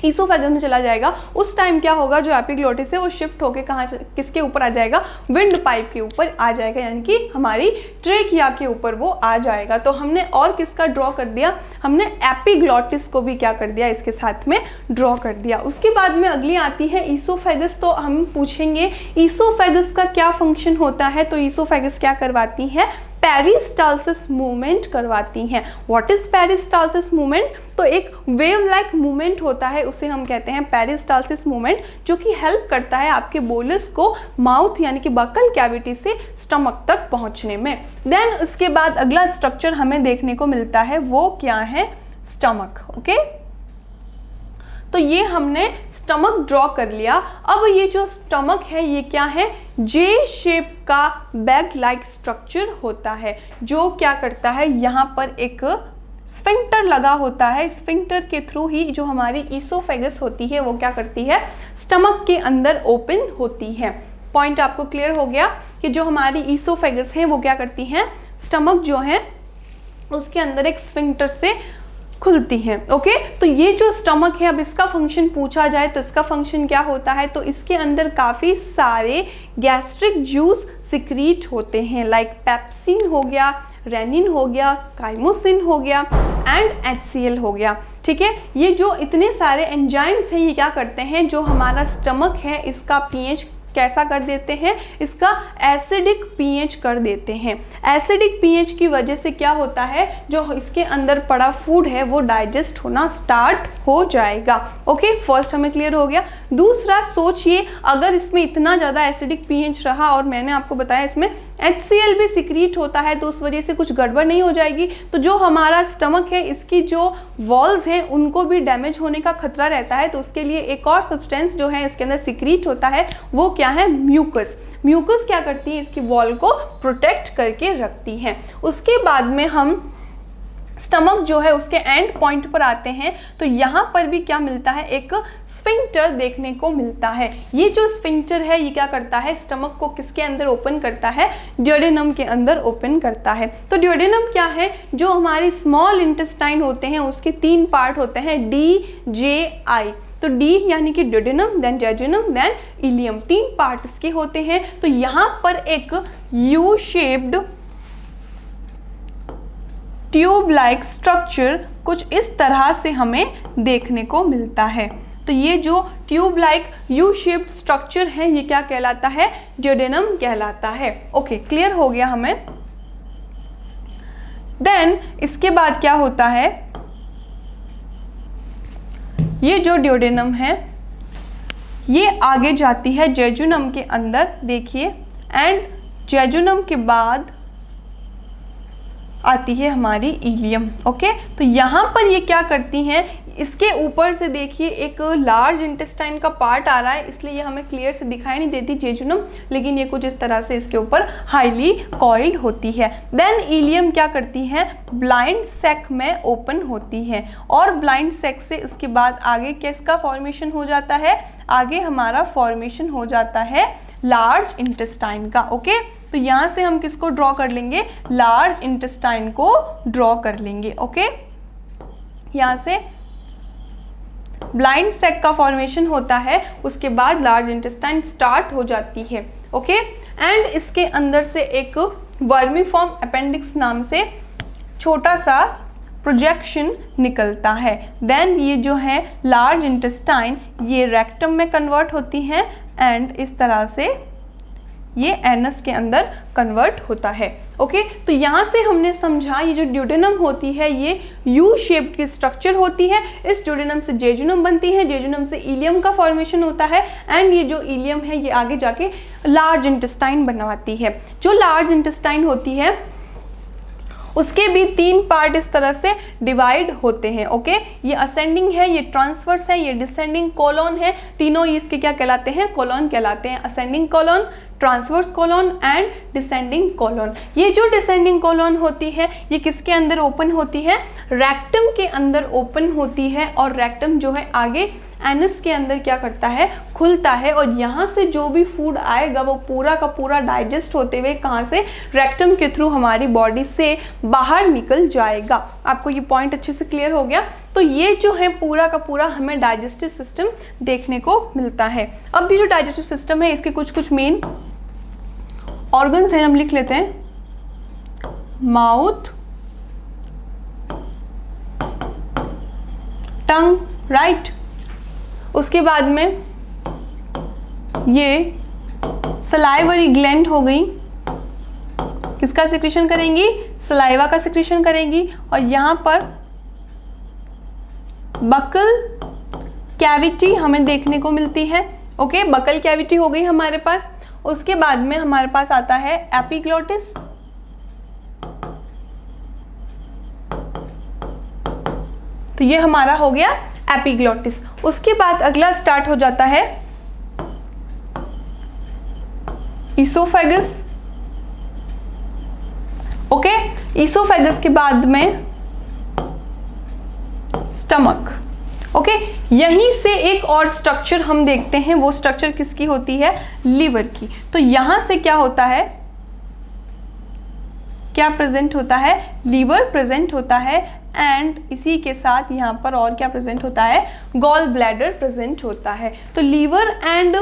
ईसोफेगस में चला जाएगा। उस टाइम क्या होगा, जो एपिग्लोटिस है वो शिफ्ट होके कहाँ, किसके ऊपर आ जाएगा, विंड पाइप के ऊपर आ जाएगा, यानी कि हमारी ट्रेकिया के ऊपर वो आ जाएगा। तो हमने और किसका ड्रॉ कर दिया, हमने एपिग्लोटिस को भी क्या कर दिया, इसके साथ में ड्रॉ कर दिया। उसके बाद में अगली आती है ईसोफेगस। तो हम पूछेंगे ईसोफेगस का क्या फंक्शन होता है, तो ईसोफेगस क्या करवाती है, पेरिस्टालसिस मूवमेंट करवाती हैं। व्हाट इज पेरिस्टालसिस मूवमेंट, तो एक वेव लाइक मूवमेंट होता है, उसे हम कहते हैं पेरिस्टालसिस मूवमेंट, जो कि हेल्प करता है आपके बोलस को माउथ यानी कि बकल कैविटी से स्टमक तक पहुंचने में। देन इसके बाद अगला स्ट्रक्चर हमें देखने को मिलता है, वो क्या है, स्टमक। ओके, तो ये हमने स्टमक ड्रॉ कर लिया। अब ये जो स्टमक है ये क्या है, जे शेप का बैग लाइक स्ट्रक्चर होता है, जो क्या करता है, यहाँ पर एक स्फिंक्टर लगा होता है। स्फिंक्टर के थ्रू ही जो हमारी ईसोफेगस होती है वो क्या करती है, स्टमक के अंदर ओपन होती है। पॉइंट आपको क्लियर हो गया कि जो हमारी ईसोफेगस है वो क्या करती हैं, स्टमक जो है उसके अंदर एक स्फिंक्टर से खुलती हैं। ओके, तो ये जो स्टमक है, अब इसका फंक्शन पूछा जाए तो इसका फंक्शन क्या होता है, तो इसके अंदर काफ़ी सारे गैस्ट्रिक जूस सिक्रीट होते हैं, लाइक पेप्सिन हो गया, रेनिन हो गया, काइमोसिन हो गया एंड HCl हो गया। ठीक है, ये जो इतने सारे एंजाइम्स हैं ये क्या करते हैं, जो हमारा स्टमक है इसका pH कैसा कर देते हैं, इसका एसिडिक पीएच कर देते हैं। एसिडिक पीएच की वजह से क्या होता है, जो इसके अंदर पड़ा फूड है वो डाइजेस्ट होना स्टार्ट हो जाएगा। ओके, फर्स्ट हमें क्लियर हो गया। दूसरा, सोचिए अगर इसमें इतना ज़्यादा एसिडिक पीएच रहा और मैंने आपको बताया इसमें HCl भी सिक्रीट होता है, तो उस वजह से कुछ गड़बड़ नहीं हो जाएगी, तो जो हमारा स्टमक है इसकी जो वॉल्स हैं उनको भी डैमेज होने का खतरा रहता है। तो उसके लिए एक और सब्सटेंस जो है इसके अंदर सिक्रीट होता है, वो क्या है, म्यूकस। म्यूकस क्या करती है, इसकी वॉल को प्रोटेक्ट करके रखती है। उसके बाद में हम स्टमक जो है उसके एंड पॉइंट पर आते हैं, तो यहाँ पर भी क्या मिलता है, एक स्फिंक्टर देखने को मिलता है। ये जो स्फिंक्टर है ये क्या करता है, स्टमक को किसके अंदर ओपन करता है, ड्यूडेनम के अंदर ओपन करता है। तो ड्यूडेनम क्या है, जो हमारी स्मॉल इंटेस्टाइन होते हैं उसके 3 पार्ट होते हैं, DJI। तो डी यानी कि duodenum, then jejunum, then ileum, 3 part इसके होते हैं। तो यहाँ पर एक U shaped tube like structure कुछ इस तरह से हमें देखने को मिलता है। तो ये जो tube like U shaped structure है ये क्या कहलाता है, ड्यूडेनम कहलाता है। ओके, क्लियर हो गया हमें। देन इसके बाद क्या होता है, ये जो ड्यूडेनम है ये आगे जाती है जेजुनम के अंदर, देखिए, एंड जेजुनम के बाद आती है हमारी इलियम। ओके, तो यहाँ पर ये क्या करती हैं, इसके ऊपर से देखिए एक लार्ज इंटेस्टाइन का पार्ट आ रहा है, इसलिए ये हमें क्लियर से दिखाई नहीं देती जेजुनम, लेकिन ये कुछ इस तरह से इसके ऊपर हाईली कॉइल्ड होती है। देन इलियम क्या करती है, ब्लाइंड सैक में ओपन होती है, और ब्लाइंड सैक से इसके बाद आगे किसका फॉर्मेशन हो जाता है, आगे हमारा फॉर्मेशन हो जाता है लार्ज इंटेस्टाइन का। ओके, तो यहाँ से हम किसको ड्रॉ कर लेंगे, लार्ज इंटेस्टाइन को ड्रॉ कर लेंगे। ओके, यहाँ से ब्लाइंड सैक का फॉर्मेशन होता है, उसके बाद लार्ज इंटेस्टाइन स्टार्ट हो जाती है। ओके, एंड इसके अंदर से एक वर्मीफॉर्म अपेंडिक्स नाम से छोटा सा प्रोजेक्शन निकलता है। देन ये जो है लार्ज इंटेस्टाइन ये रेक्टम में कन्वर्ट होती हैं, एंड इस तरह से ये एनस के अंदर कन्वर्ट होता है। ओके, तो यहाँ से हमने समझा ये जो ड्यूडेनम होती है ये यू शेप्ड की स्ट्रक्चर होती है। इस ड्यूडेनम से जेजुनम बनती है, जेजुनम से इलियम का फॉर्मेशन होता है, एंड ये जो इलियम है ये आगे जाके लार्ज इंटेस्टाइन बनवाती है। जो लार्ज इंटेस्टाइन होती है उसके भी 3 पार्ट इस तरह से डिवाइड होते हैं। ओके, ये असेंडिंग है, ये ट्रांसवर्स है, ये डिसेंडिंग कोलॉन है, तीनों इसके क्या कहलाते हैं, कोलॉन कहलाते हैं। Ascending colon, transverse colon and descending colon. ये जो डिसेंडिंग कोलॉन होती है ये किसके अंदर ओपन होती है, रेक्टम के अंदर ओपन होती है, और रेक्टम जो है आगे एनस के अंदर क्या करता है, खुलता है, और यहाँ से जो भी फूड आएगा वो पूरा का पूरा डाइजेस्ट होते हुए कहाँ से, रेक्टम के थ्रू हमारी बॉडी से बाहर निकल जाएगा। आपको ये पॉइंट अच्छे से क्लियर हो गया। तो ये जो है पूरा का पूरा हमें डाइजेस्टिव सिस्टम देखने को मिलता है। अब ये जो डाइजेस्टिव सिस्टम है इसके कुछ मेन ऑर्गन्स हैं, हम लिख लेते हैं, माउथ, टंग, राइट। उसके बाद में ये सलाइवरी ग्लैंड हो गई, किसका सिक्रीशन करेंगी, सलाइवा का सिक्रीशन करेंगी, और यहाँ पर बकल कैविटी हमें देखने को मिलती है। ओके, बकल कैविटी हो गई हमारे पास। उसके बाद में हमारे पास आता है एपिग्लोटिस, तो ये हमारा हो गया एपिग्लोटिस। उसके बाद अगला स्टार्ट हो जाता है ईसोफेगस। ओके, ईसोफेगस के बाद में स्टमक। ओके, यहीं से एक और स्ट्रक्चर हम देखते हैं, वो स्ट्रक्चर किसकी होती है, लीवर की। तो यहां से क्या होता है, क्या प्रेजेंट होता है, लीवर प्रेजेंट होता है, एंड इसी के साथ यहाँ पर और क्या प्रेजेंट होता है, गॉल ब्लैडर प्रेजेंट होता है। तो लीवर एंड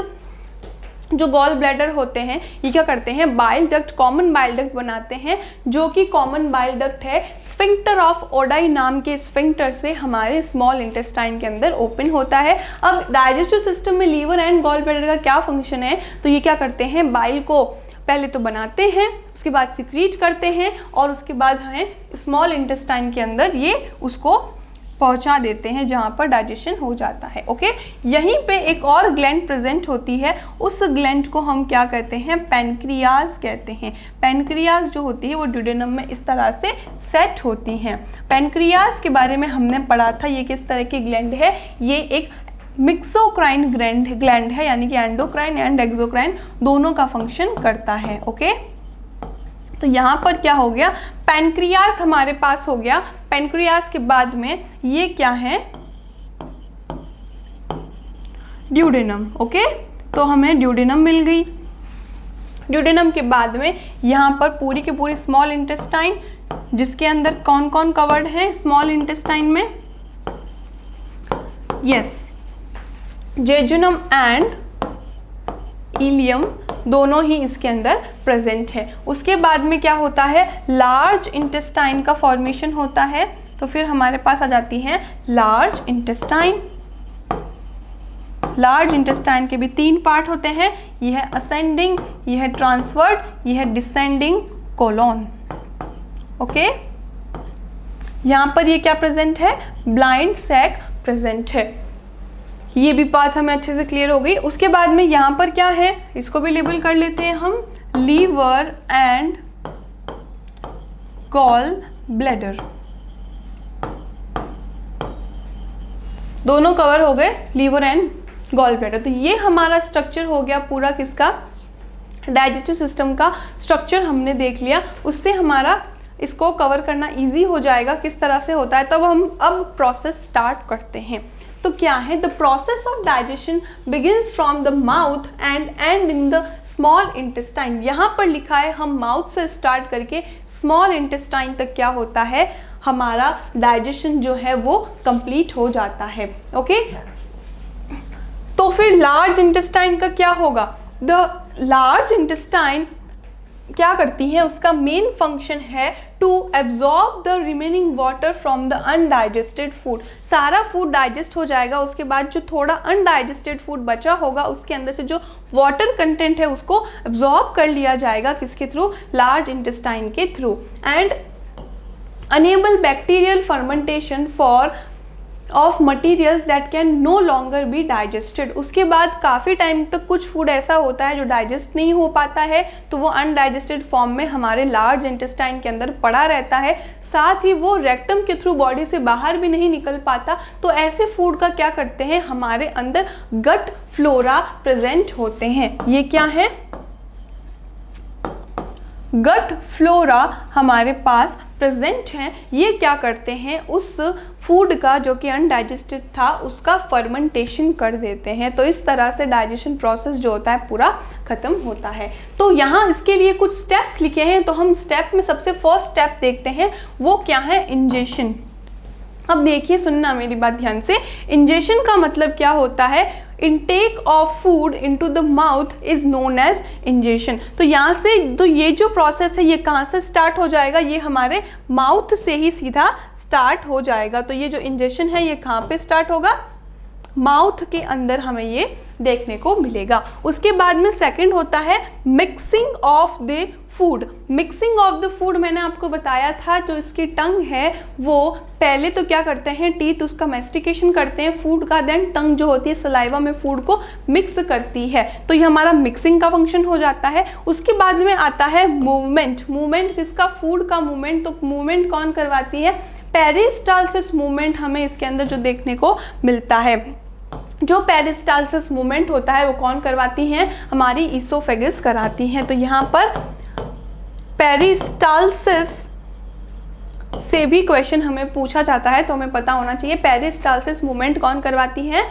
जो गॉल ब्लैडर होते हैं ये क्या करते हैं, bile duct, common bile duct बनाते हैं, जो कि कॉमन बाइल डक्ट है स्फिंक्टर ऑफ ओडाई नाम के स्फिंक्टर से हमारे स्मॉल इंटेस्टाइन के अंदर ओपन होता है। अब डाइजेस्टिव सिस्टम में लीवर एंड गॉल ब्लैडर का क्या फंक्शन है, तो ये क्या करते हैं, बाइल को पहले तो बनाते हैं, उसके बाद सिक्रीट करते हैं और उसके बाद हमें स्मॉल इंटेस्टाइन के अंदर ये उसको पहुंचा देते हैं जहाँ पर डाइजेशन हो जाता है। ओके, यहीं पे एक और ग्लैंड प्रेजेंट होती है, उस ग्लैंड को हम क्या कहते हैं, पैनक्रियाज कहते हैं। पैनक्रियाज जो होती है वो ड्यूडेनम में इस तरह से सेट होती हैं। पैनक्रियाज के बारे में हमने पढ़ा था, ये किस तरह की ग्लैंड है, ये एक मिक्सोक्राइन ग्लैंड है, यानी कि एंडोक्राइन एंड एक्सोक्राइन दोनों का फंक्शन करता है। ओके, तो यहाँ पर क्या हो गया, पैनक्रियास हमारे पास हो गया। पैनक्रियास के बाद में ये क्या है, ड्यूडेनम। ओके, तो हमें ड्यूडेनम मिल गई। ड्यूडेनम के बाद में यहाँ पर पूरी की पूरी स्मॉल इंटेस्टाइन, जिसके अंदर कौन कौन कवर्ड है स्मॉल इंटेस्टाइन में, यस, जेजुनम एंड इलियम दोनों ही इसके अंदर प्रेजेंट है। उसके बाद में क्या होता है, लार्ज इंटेस्टाइन का फॉर्मेशन होता है। तो फिर हमारे पास आ जाती है लार्ज इंटेस्टाइन। लार्ज इंटेस्टाइन के भी 3 पार्ट होते हैं, यह है असेंडिंग, यह है ट्रांसवर्ड, यह है डिसेंडिंग कोलोन। ओके, यहाँ पर ये क्या प्रेजेंट है, ब्लाइंड सैक प्रेजेंट है। ये भी बात हमें अच्छे से क्लियर हो गई। उसके बाद में यहाँ पर क्या है, इसको भी लेबल कर लेते हैं हम, लीवर एंड गॉल ब्लैडर, दोनों कवर हो गए, लीवर एंड गॉल ब्लैडर। तो ये हमारा स्ट्रक्चर हो गया पूरा, किसका, डाइजेस्टिव सिस्टम का स्ट्रक्चर हमने देख लिया। उससे हमारा इसको कवर करना इजी हो जाएगा किस तरह से होता है। तब हम अब प्रोसेस स्टार्ट करते हैं। तो क्या है, the process of digestion begins from the mouth and and in the small intestine. यहाँ पर लिखा है हम माउथ से स्टार्ट करके स्मॉल इंटेस्टाइन तक क्या होता है, हमारा डाइजेशन जो है वो कंप्लीट हो जाता है। ओके, तो फिर लार्ज इंटेस्टाइन का क्या होगा, द लार्ज इंटेस्टाइन क्या करती है, उसका मेन फंक्शन है to absorb the remaining water from the undigested food. सारा फूड डाइजेस्ट हो जाएगा, उसके बाद जो थोड़ा अनडाइजेस्टेड फूड बचा होगा उसके अंदर से जो वाटर कंटेंट है उसको एब्जॉर्ब कर लिया जाएगा, किसके थ्रू, लार्ज इंटेस्टाइन के through, and enable bacterial fermentation for of materials that can no longer be digested. उसके बाद काफ़ी टाइम तक कुछ फूड ऐसा होता है जो डाइजेस्ट नहीं हो पाता है, तो वो अनडाइजेस्टेड फॉर्म में हमारे लार्ज इंटेस्टाइन के अंदर पड़ा रहता है, साथ ही वो रेक्टम के थ्रू बॉडी से बाहर भी नहीं निकल पाता। तो ऐसे फूड का क्या करते हैं, हमारे अंदर गट फ्लोरा प्रेजेंट होते हैं। ये क्या है, गट फ्लोरा हमारे पास प्रेजेंट हैं। ये क्या करते हैं, उस फूड का जो कि अनडाइजेस्टेड था उसका फर्मेंटेशन कर देते हैं। तो इस तरह से डाइजेशन प्रोसेस जो होता है पूरा खत्म होता है। तो यहाँ इसके लिए कुछ स्टेप्स लिखे हैं, तो हम स्टेप में सबसे फर्स्ट स्टेप देखते हैं, वो क्या है, इंजेशन। अब देखिए, सुनना मेरी बात ध्यान से, इंजेशन का मतलब क्या होता है, intake of food into the mouth is known as ingestion. तो यहाँ से तो ये जो प्रोसेस है ये कहाँ से स्टार्ट हो जाएगा, ये हमारे माउथ से ही सीधा स्टार्ट हो जाएगा। तो ये जो इंजेशन है ये कहाँ पे स्टार्ट होगा, माउथ के अंदर हमें ये देखने को मिलेगा। उसके बाद में सेकंड होता है mixing of the food. Mixing of the food मैंने आपको बताया था, जो इसकी टंग है वो पहले तो क्या करते हैं, टीथ उसका मैस्टिकेशन करते हैं फूड का, देन टंग जो होती है सलाइवा में फूड को मिक्स करती है। तो ये हमारा मिक्सिंग का फंक्शन हो जाता है। उसके बाद में आता है मूवमेंट। मूवमेंट किसका, फूड का मूवमेंट। तो मूवमेंट कौन करवाती है, पेरिस्टालसिस मूवमेंट हमें इसके अंदर जो देखने को मिलता है। जो पेरिस्टालसिस मूवमेंट होता है वो कौन करवाती हैं, हमारी ईसोफेगस कराती हैं। तो यहाँ पर पेरिस्टालसिस से भी क्वेश्चन हमें पूछा जाता है, तो हमें पता होना चाहिए पेरिस्टालसिस मूवमेंट कौन करवाती है,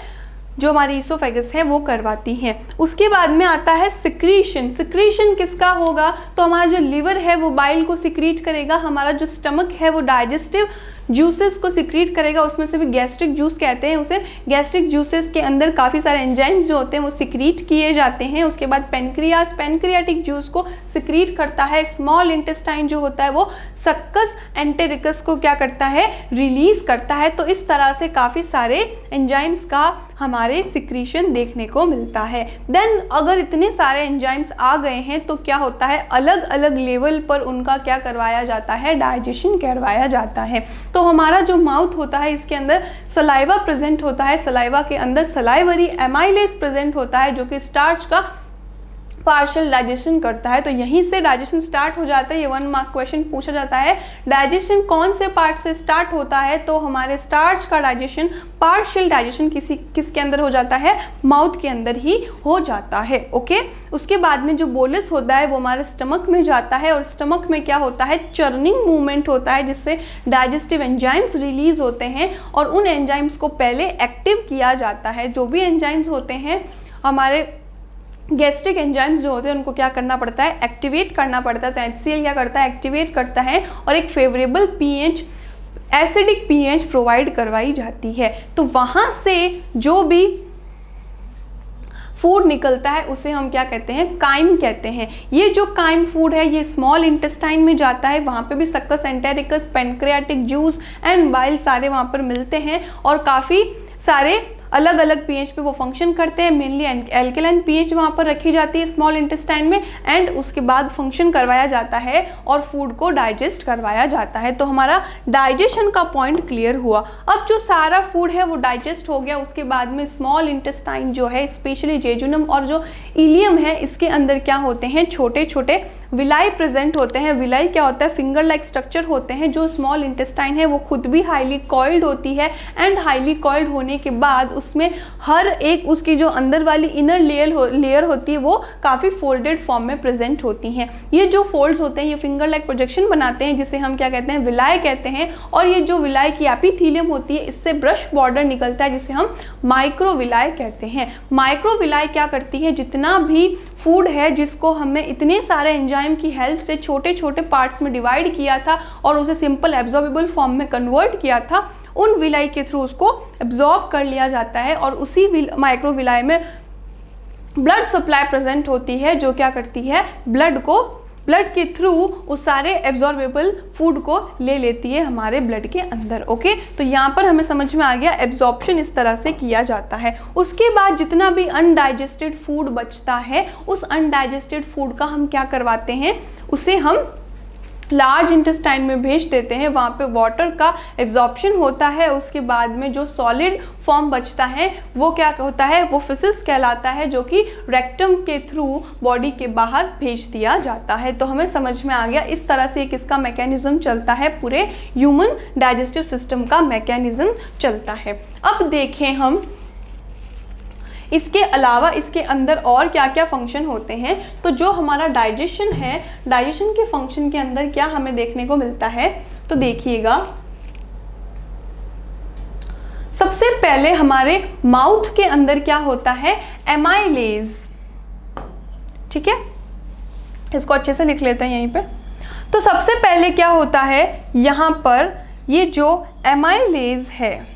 जो हमारी ईसोफेगस है वो करवाती हैं। उसके बाद में आता है सिक्रीशन। सिक्रीशन किसका होगा? तो हमारा जो लिवर है वो बाइल को सिक्रीट करेगा, हमारा जो स्टमक है वो डाइजेस्टिव जूसेस को सिक्रीट करेगा, उसमें से भी गैस्ट्रिक जूस कहते हैं उसे। गैस्ट्रिक जूसेस के अंदर काफ़ी सारे एंजाइम्स जो होते हैं वो सिक्रीट किए जाते हैं। उसके बाद पेनक्रियास पेनक्रियाटिक जूस को सिक्रीट करता है। स्मॉल इंटेस्टाइन जो होता है वो सक्कस एंटेरिकस को क्या करता है? रिलीज करता है। तो इस तरह से काफ़ी सारे एंजाइम्स का हमारे सिक्रीशन देखने को मिलता है। देन अगर इतने सारे एंजाइम्स आ गए हैं तो क्या होता है? अलग अलग लेवल पर उनका क्या करवाया जाता है? डाइजेशन करवाया जाता है। तो हमारा जो माउथ होता है इसके अंदर सलाइवा प्रेजेंट होता है। सलाइवा के अंदर सलाइवरी एमाइलेज प्रेजेंट होता है जो कि स्टार्च का पार्शियल डाइजेशन करता है। तो यहीं से डाइजेशन स्टार्ट हो जाता है। ये 1 मार्क क्वेश्चन पूछा जाता है, डाइजेशन कौन से पार्ट से स्टार्ट होता है? तो हमारे स्टार्च का डाइजेशन, पार्शियल डाइजेशन किसके अंदर हो जाता है? माउथ के अंदर ही हो जाता है। ओके, उसके बाद में जो बोलस होता है वो हमारे स्टमक में जाता है, और स्टमक में क्या होता है? चर्निंग मूवमेंट होता है जिससे डाइजेस्टिव एंजाइम्स रिलीज होते हैं, और उन एंजाइम्स को पहले एक्टिव किया जाता है। जो भी एंजाइम्स होते हैं हमारे गैस्ट्रिक एंजाइम्स जो होते हैं उनको क्या करना पड़ता है? एक्टिवेट करना पड़ता है। तो HCl क्या करता है? एक्टिवेट करता है, और एक favourable pH, acidic pH provide करवाई जाती है। तो वहाँ से जो भी फूड निकलता है उसे हम क्या कहते हैं? काइम कहते हैं। ये जो काइम फूड है ये स्मॉल इंटेस्टाइन में जाता है, वहाँ पे भी succus entericus, pancreatic juice and bile सारे वहाँ पर मिलते हैं, और काफ़ी सारे अलग अलग पीएच पे वो फंक्शन करते हैं। मेनली एल्केलाइन पीएच वहाँ पर रखी जाती है स्मॉल इंटेस्टाइन में, एंड उसके बाद फंक्शन करवाया जाता है और फूड को डाइजेस्ट करवाया जाता है। तो हमारा डाइजेशन का पॉइंट क्लियर हुआ। अब जो सारा फूड है वो डाइजेस्ट हो गया, उसके बाद में स्मॉल इंटेस्टाइन जो है, स्पेशली जेजुनम और जो इलियम है, इसके अंदर क्या होते हैं? छोटे छोटे विलाई प्रेजेंट होते हैं। विलाई क्या होता है? फिंगर लाइक स्ट्रक्चर होते हैं। जो स्मॉल इंटेस्टाइन है वो खुद भी हाईली कॉइल्ड होती है, एंड हाईली कॉइल्ड होने के बाद उसमें हर एक उसकी जो अंदर वाली इनर लेयर होती है वो काफ़ी फोल्डेड फॉर्म में प्रेजेंट होती हैं। ये जो फोल्ड्स होते हैं ये फिंगर लाइक प्रोजेक्शन बनाते हैं, जिसे हम क्या कहते हैं? विलाई कहते हैं। और ये जो विलाई की एपिथेलियम होती है इससे ब्रश बॉर्डर निकलता है जिसे हम माइक्रोविलाई कहते हैं। माइक्रोविलाई क्या करती है? जितना भी फूड है जिसको हमने इतने सारे एंजाइम की हेल्प से छोटे छोटे पार्ट्स में डिवाइड किया था और उसे सिंपल एब्जॉर्बेबल फॉर्म में कन्वर्ट किया था, उन विलाई के थ्रू उसको एब्जॉर्ब कर लिया जाता है, और उसी माइक्रोविलाई में ब्लड सप्लाई प्रेजेंट होती है जो क्या करती है? ब्लड के थ्रू उस सारे एब्जॉर्बेबल फूड को ले लेती है हमारे ब्लड के अंदर। ओके, तो यहाँ पर हमें समझ में आ गया एब्जॉर्प्शन इस तरह से किया जाता है। उसके बाद जितना भी अनडाइजेस्टेड फूड बचता है उस अनडाइजेस्टेड फूड का हम क्या करवाते हैं? उसे हम लार्ज इंटेस्टाइन में भेज देते हैं, वहाँ पे वाटर का एब्जॉर्प्शन होता है। उसके बाद में जो सॉलिड फॉर्म बचता है वो क्या होता है? वो फिसिस कहलाता है, जो कि रेक्टम के थ्रू बॉडी के बाहर भेज दिया जाता है। तो हमें समझ में आ गया इस तरह से किसका मैकेनिज्म चलता है? पूरे ह्यूमन डाइजेस्टिव सिस्टम का मैकेनिज्म चलता है। अब देखें हम इसके अलावा इसके अंदर और क्या क्या फंक्शन होते हैं। तो जो हमारा डाइजेशन है, डाइजेशन के फंक्शन के अंदर क्या हमें देखने को मिलता है? तो देखिएगा, सबसे पहले हमारे माउथ के अंदर क्या होता है? एमाइलेज। ठीक है, इसको अच्छे से लिख लेते हैं यहीं पे। तो सबसे पहले क्या होता है? यहां पर ये जो एमाइलेज है,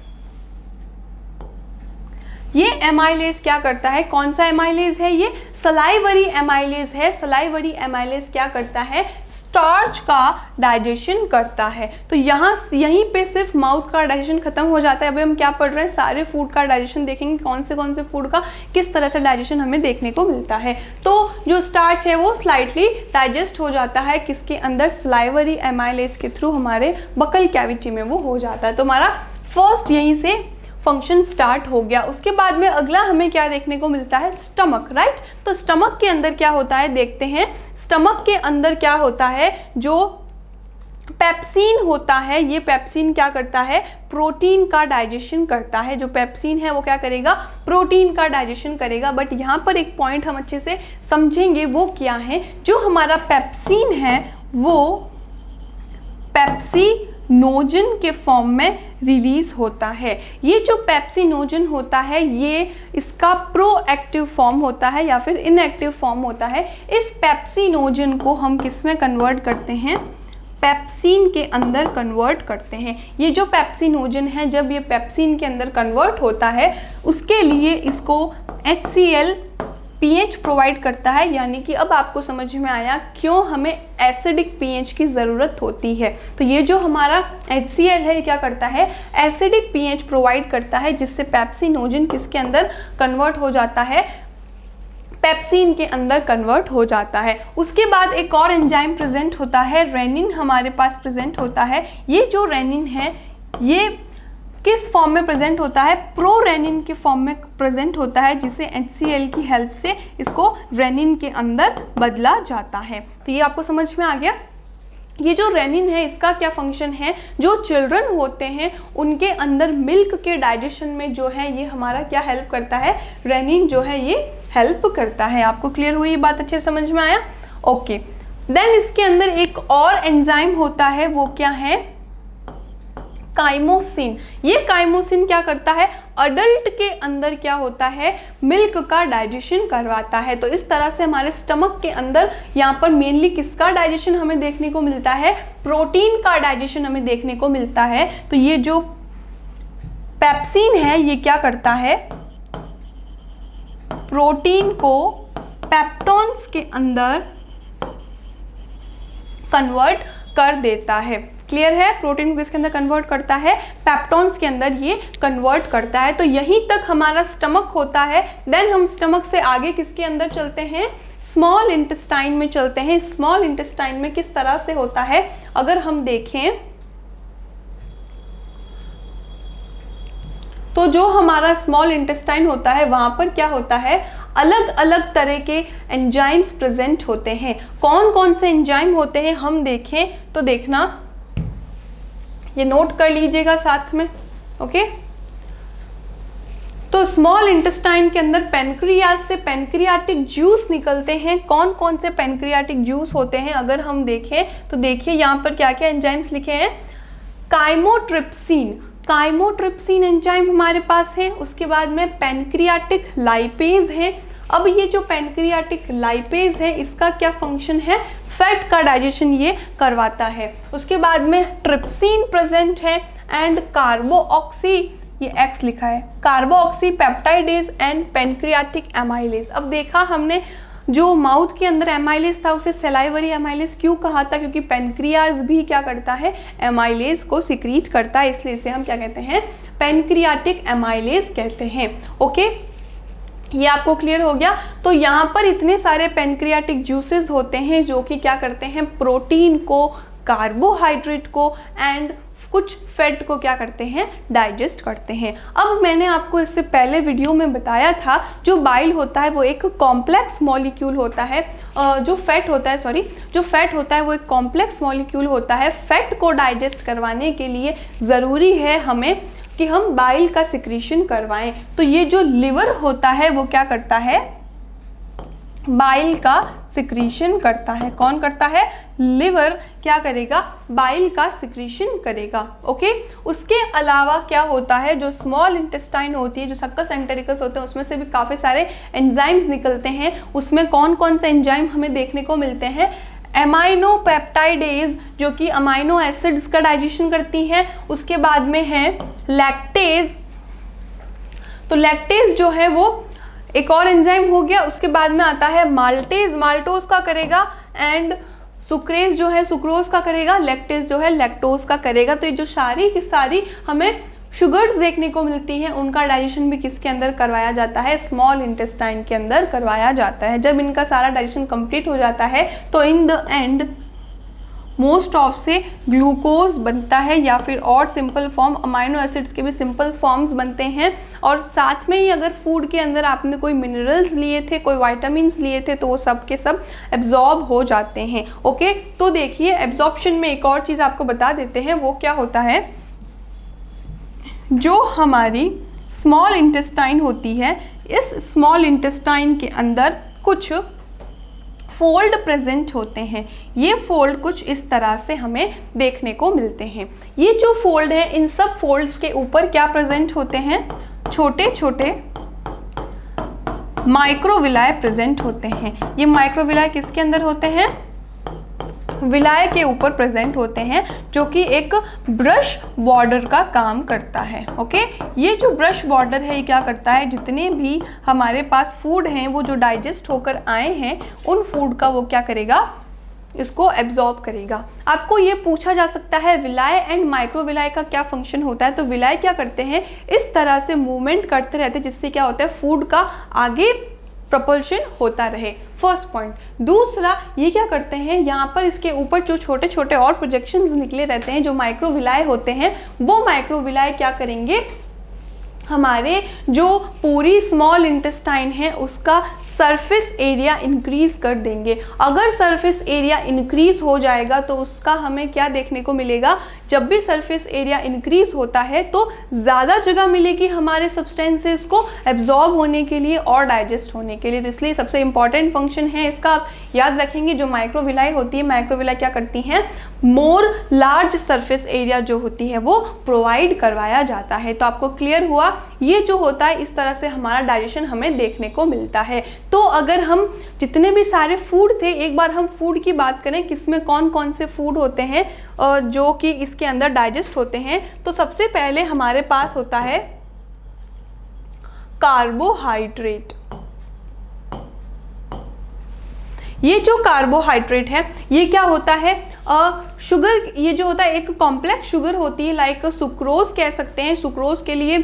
ये एमाइलेज क्या करता है? कौन सा एमाइलेज है? ये सलाइवरी एमाइलेज है। सलाइवरी एमाइलेज क्या करता है? स्टार्च का डाइजेशन करता है। तो यहीं पे सिर्फ माउथ का डाइजेशन खत्म हो जाता है। अभी हम क्या पढ़ रहे हैं? सारे फूड का डाइजेशन देखेंगे, कौन से फूड का किस तरह से डाइजेशन हमें देखने को मिलता है। तो जो स्टार्च है वो स्लाइटली डाइजेस्ट हो जाता है किसके अंदर? सलाइवरी एमाइलेज के थ्रू हमारे बकल कैविटी में वो हो जाता है। तो हमारा फर्स्ट यहीं से फंक्शन स्टार्ट हो गया। उसके बाद में अगला हमें क्या देखने को मिलता है? Stomach, right. तो स्टमक के अंदर क्या होता है देखते हैं। स्टमक के अंदर क्या होता है? जो पेप्सिन होता है, ये पेप्सिन क्या करता है? प्रोटीन का डाइजेशन करता है। जो पेप्सिन है वो क्या करेगा? प्रोटीन का डाइजेशन करेगा। बट यहाँ पर एक पॉइंट हम अच्छे से समझेंगे, वो क्या है? जो हमारा पेप्सिन है वो पेप्सिनोजन के फॉर्म में रिलीज होता है। ये जो पेप्सिनोजन होता है ये इसका प्रोएक्टिव फॉर्म होता है या फिर इनएक्टिव फॉर्म होता है। इस पेप्सिनोजन को हम किस में कन्वर्ट करते हैं, पेप्सिन के अंदर कन्वर्ट करते हैं। ये जो पेप्सिनोजन है जब ये पेप्सिन के अंदर कन्वर्ट होता है उसके लिए इसको HCl pH प्रोवाइड करता है, यानी कि अब आपको समझ में आया क्यों हमें एसिडिक pH की ज़रूरत होती है। तो ये जो हमारा HCl है ये क्या करता है, एसिडिक pH प्रोवाइड करता है जिससे पेप्सिनोजन किसके अंदर कन्वर्ट हो जाता है, पेप्सिन के अंदर कन्वर्ट हो जाता है। उसके बाद एक और एंजाइम प्रेजेंट होता है, रेनिन हमारे पास प्रेजेंट होता है। ये जो रेनिन है ये किस फॉर्म में प्रेजेंट होता है, प्रोरेनिन के फॉर्म में प्रेजेंट होता है जिसे HCl की हेल्प से इसको रेनिन के अंदर बदला जाता है। तो ये आपको समझ में आ गया। ये जो रेनिन है इसका क्या फंक्शन है, जो चिल्ड्रन होते हैं उनके अंदर मिल्क के डाइजेशन में जो है ये हमारा क्या हेल्प करता है, रेनिन जो है ये हेल्प करता है। आपको क्लियर हुई ये बात, अच्छे समझ में आया? ओके। देन इसके अंदर एक और एंजाइम होता है, वो क्या है, काइमोसिन। ये काइमोसिन क्या करता है, अडल्ट के अंदर क्या होता है, मिल्क का डाइजेशन करवाता है। तो इस तरह से हमारे स्टमक के अंदर यहाँ पर मेनली किसका डाइजेशन हमें देखने को मिलता है, प्रोटीन का डाइजेशन हमें देखने को मिलता है। तो ये जो पेप्सिन है ये क्या करता है, प्रोटीन को पेप्टोन्स के अंदर कन्वर्ट कर देता है। क्लियर है? प्रोटीन को किसके अंदर कन्वर्ट करता है, पेप्टोन्स के अंदर ये कन्वर्ट करता है। तो यहीं तक हमारा स्टमक होता है। देन हम स्टमक से आगे किसके अंदर चलते हैं, स्मॉल इंटेस्टाइन में चलते हैं। स्मॉल इंटेस्टाइन में किस तरह से होता है, अगर हम देखें तो जो हमारा स्मॉल इंटेस्टाइन होता है वहां पर क्या होता है, अलग अलग तरह के एंजाइम्स प्रेजेंट होते हैं। कौन कौन से एंजाइम होते हैं हम देखें तो देखना, ये नोट कर लीजिएगा साथ में। ओके, तो स्मॉल इंटेस्टाइन के अंदर पेनक्रियाज से पेनक्रियाटिक जूस निकलते हैं। कौन कौन से पेनक्रियाटिक जूस होते हैं अगर हम देखें तो देखिए यहाँ पर क्या क्या एंजाइम्स लिखे हैं, काइमोट्रिप्सिन, काइमोट्रिप्सिन एंजाइम हमारे पास है। उसके बाद में पेनक्रियाटिक लाइपेज है। अब ये जो पेनक्रियाटिक लाइपेज है इसका क्या फंक्शन है, फैट का डाइजेशन ये करवाता है। उसके बाद में ट्रिप्सिन प्रेजेंट है एंड कार्बोऑक्सी, ये X लिखा है, कार्बोऑक्सी पेप्टाइडेज एंड पेनक्रियाटिक एमाइलेज। अब देखा हमने जो माउथ के अंदर एमाइलेज था उसे सेलाइवरी एमाइलेज क्यों कहा था, क्योंकि पेनक्रियाज भी क्या करता है, एमाइलेज को सिक्रीट करता है, इसलिए इसे हम क्या कहते हैं, पेनक्रियाटिक एमाइलेज कहते हैं। ओके, ये आपको क्लियर हो गया। तो यहाँ पर इतने सारे पेनक्रियाटिक जूसेस होते हैं जो कि क्या करते हैं, प्रोटीन को, कार्बोहाइड्रेट को एंड कुछ फैट को क्या करते हैं, डाइजेस्ट करते हैं। अब मैंने आपको इससे पहले वीडियो में बताया था जो बाइल होता है वो एक कॉम्प्लेक्स मॉलिक्यूल होता है, जो फैट होता है वो एक कॉम्प्लेक्स मॉलिक्यूल होता है। फैट को डाइजेस्ट करवाने के लिए ज़रूरी है हमें कि हम बाइल का सिक्रीशन करवाएं। तो ये जो लिवर होता है वो क्या करता है, बाइल का सिक्रीशन करता है। कौन करता है, लिवर क्या करेगा, बाइल का सिक्रीशन करेगा। ओके, उसके अलावा क्या होता है, जो स्मॉल इंटेस्टाइन होती है, जो सक्कस एंटेरिकस होते हैं, उसमें से भी काफ़ी सारे एंजाइम्स निकलते हैं। उसमें कौन कौन से एंजाइम हमें देखने को मिलते हैं, एमाइनो पेप्टाइडेज जो कि अमाइनो एसिड्स का डाइजेशन करती हैं। उसके बाद में है लैक्टेज, तो लैक्टेज जो है वो एक और एंजाइम हो गया। उसके बाद में आता है माल्टेज, माल्टोज का करेगा एंड सुक्रेज जो है सुक्रोज का करेगा, लैक्टेज जो है लैक्टोज का करेगा। तो ये जो सारी की सारी हमें शुगर्स देखने को मिलती हैं उनका डाइजेशन भी किसके अंदर करवाया जाता है, स्मॉल इंटेस्टाइन के अंदर करवाया जाता है। जब इनका सारा डाइजेशन कंप्लीट हो जाता है तो in the end most of से ग्लूकोज बनता है या फिर और सिंपल फॉर्म अमाइनो एसिड्स के भी सिंपल फॉर्म्स बनते हैं। और साथ में ही अगर फूड के अंदर आपने कोई मिनरल्स लिए थे, कोई वाइटामिन्स लिए थे तो वो सब के सब एब्जॉर्ब हो जाते हैं। ओके, तो देखिए एब्जॉर्प्शन में एक और चीज़ आपको बता देते हैं, वो क्या होता है, जो हमारी स्मॉल इंटेस्टाइन होती है, इस स्मॉल इंटेस्टाइन के अंदर कुछ फोल्ड प्रेजेंट होते हैं। ये फोल्ड कुछ इस तरह से हमें देखने को मिलते हैं। ये जो फोल्ड है, इन सब फोल्ड्स के ऊपर क्या प्रेजेंट होते हैं? छोटे छोटे माइक्रोविलाय प्रेजेंट होते हैं। ये माइक्रोविलाय किसके अंदर होते हैं? विलाय के ऊपर प्रेजेंट होते हैं, जो कि एक ब्रश बॉर्डर का काम करता है। ओके, ये जो ब्रश बॉर्डर है ये क्या करता है? जितने भी हमारे पास फूड हैं वो जो डाइजेस्ट होकर आए हैं, उन फूड का वो क्या करेगा? इसको एब्जॉर्ब करेगा। आपको ये पूछा जा सकता है विलाय एंड माइक्रोविलाय का क्या फंक्शन होता है? तो विलाय क्या करते हैं? इस तरह से मूवमेंट करते रहते हैं, जिससे क्या होता है? फूड का आगे प्रपल्शन होता रहे। First point. दूसरा, ये क्या करते हैं? यहाँ पर इसके ऊपर जो छोटे छोटे और प्रोजेक्शंस निकले रहते हैं, जो माइक्रोविलाय होते हैं, वो माइक्रोविलाय क्या करेंगे? हमारे जो पूरी स्मॉल इंटेस्टाइन है उसका सरफेस एरिया इंक्रीज कर देंगे। अगर सरफेस एरिया इंक्रीज हो जाएगा तो उसका हमें क्या देखने को मिलेगा? जब भी सरफेस एरिया इंक्रीज होता है तो ज़्यादा जगह मिलेगी हमारे सब्सटेंसेस को एब्जॉर्ब होने के लिए और डाइजेस्ट होने के लिए। तो इसलिए सबसे इंपॉर्टेंट फंक्शन है इसका, आप याद रखेंगे। जो माइक्रोविलाय होती है, माइक्रोविलाय क्या करती हैं? मोर लार्ज सरफेस एरिया जो होती है वो प्रोवाइड करवाया जाता है। तो आपको क्लियर हुआ? ये जो होता है इस तरह से हमारा डाइजेशन हमें देखने को मिलता है। तो अगर हम जितने भी सारे फूड थे, एक बार हम फूड की बात करें, किसमें कौन कौन से फूड होते हैं जो कि इसके अंदर डाइजेस्ट होते हैं, तो सबसे पहले हमारे पास होता है कार्बोहाइड्रेट। ये जो कार्बोहाइड्रेट है ये क्या होता है? शुगर, ये जो होता है एक कॉम्प्लेक्स शुगर होती है, लाइक सुक्रोज कह सकते हैं। सुक्रोज के लिए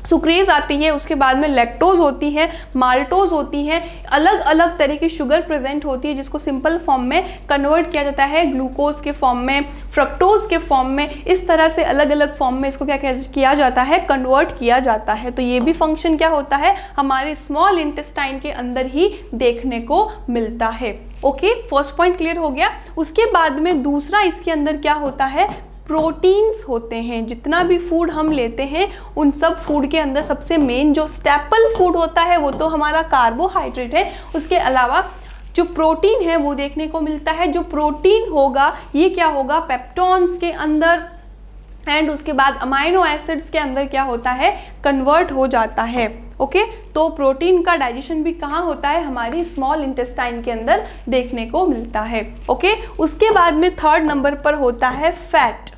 सुक्रेज आती है, उसके बाद में लैक्टोज होती है, माल्टोज होती है, अलग अलग तरह की शुगर प्रेजेंट होती है, जिसको सिंपल फॉर्म में कन्वर्ट किया जाता है ग्लूकोज के फॉर्म में, फ्रक्टोज के फॉर्म में। इस तरह से अलग अलग फॉर्म में इसको क्या किया जाता है? कन्वर्ट किया जाता है। तो ये भी फंक्शन क्या होता है? हमारे स्मॉल इंटेस्टाइन के अंदर ही देखने को मिलता है। ओके, फर्स्ट पॉइंट क्लियर हो गया। उसके बाद में दूसरा, इसके अंदर क्या होता है? प्रोटीन्स होते हैं। जितना भी फूड हम लेते हैं उन सब फूड के अंदर सबसे मेन जो स्टेपल फूड होता है वो तो हमारा कार्बोहाइड्रेट है। उसके अलावा जो प्रोटीन है वो देखने को मिलता है। जो प्रोटीन होगा ये क्या होगा? पेप्टोन्स के अंदर एंड उसके बाद अमाइनो एसिड्स के अंदर क्या होता है? कन्वर्ट हो जाता है। ओके, तो प्रोटीन का डाइजेशन भी कहाँ होता है? हमारी स्मॉल इंटेस्टाइन के अंदर देखने को मिलता है। ओके, उसके बाद में थर्ड नंबर पर होता है फैट।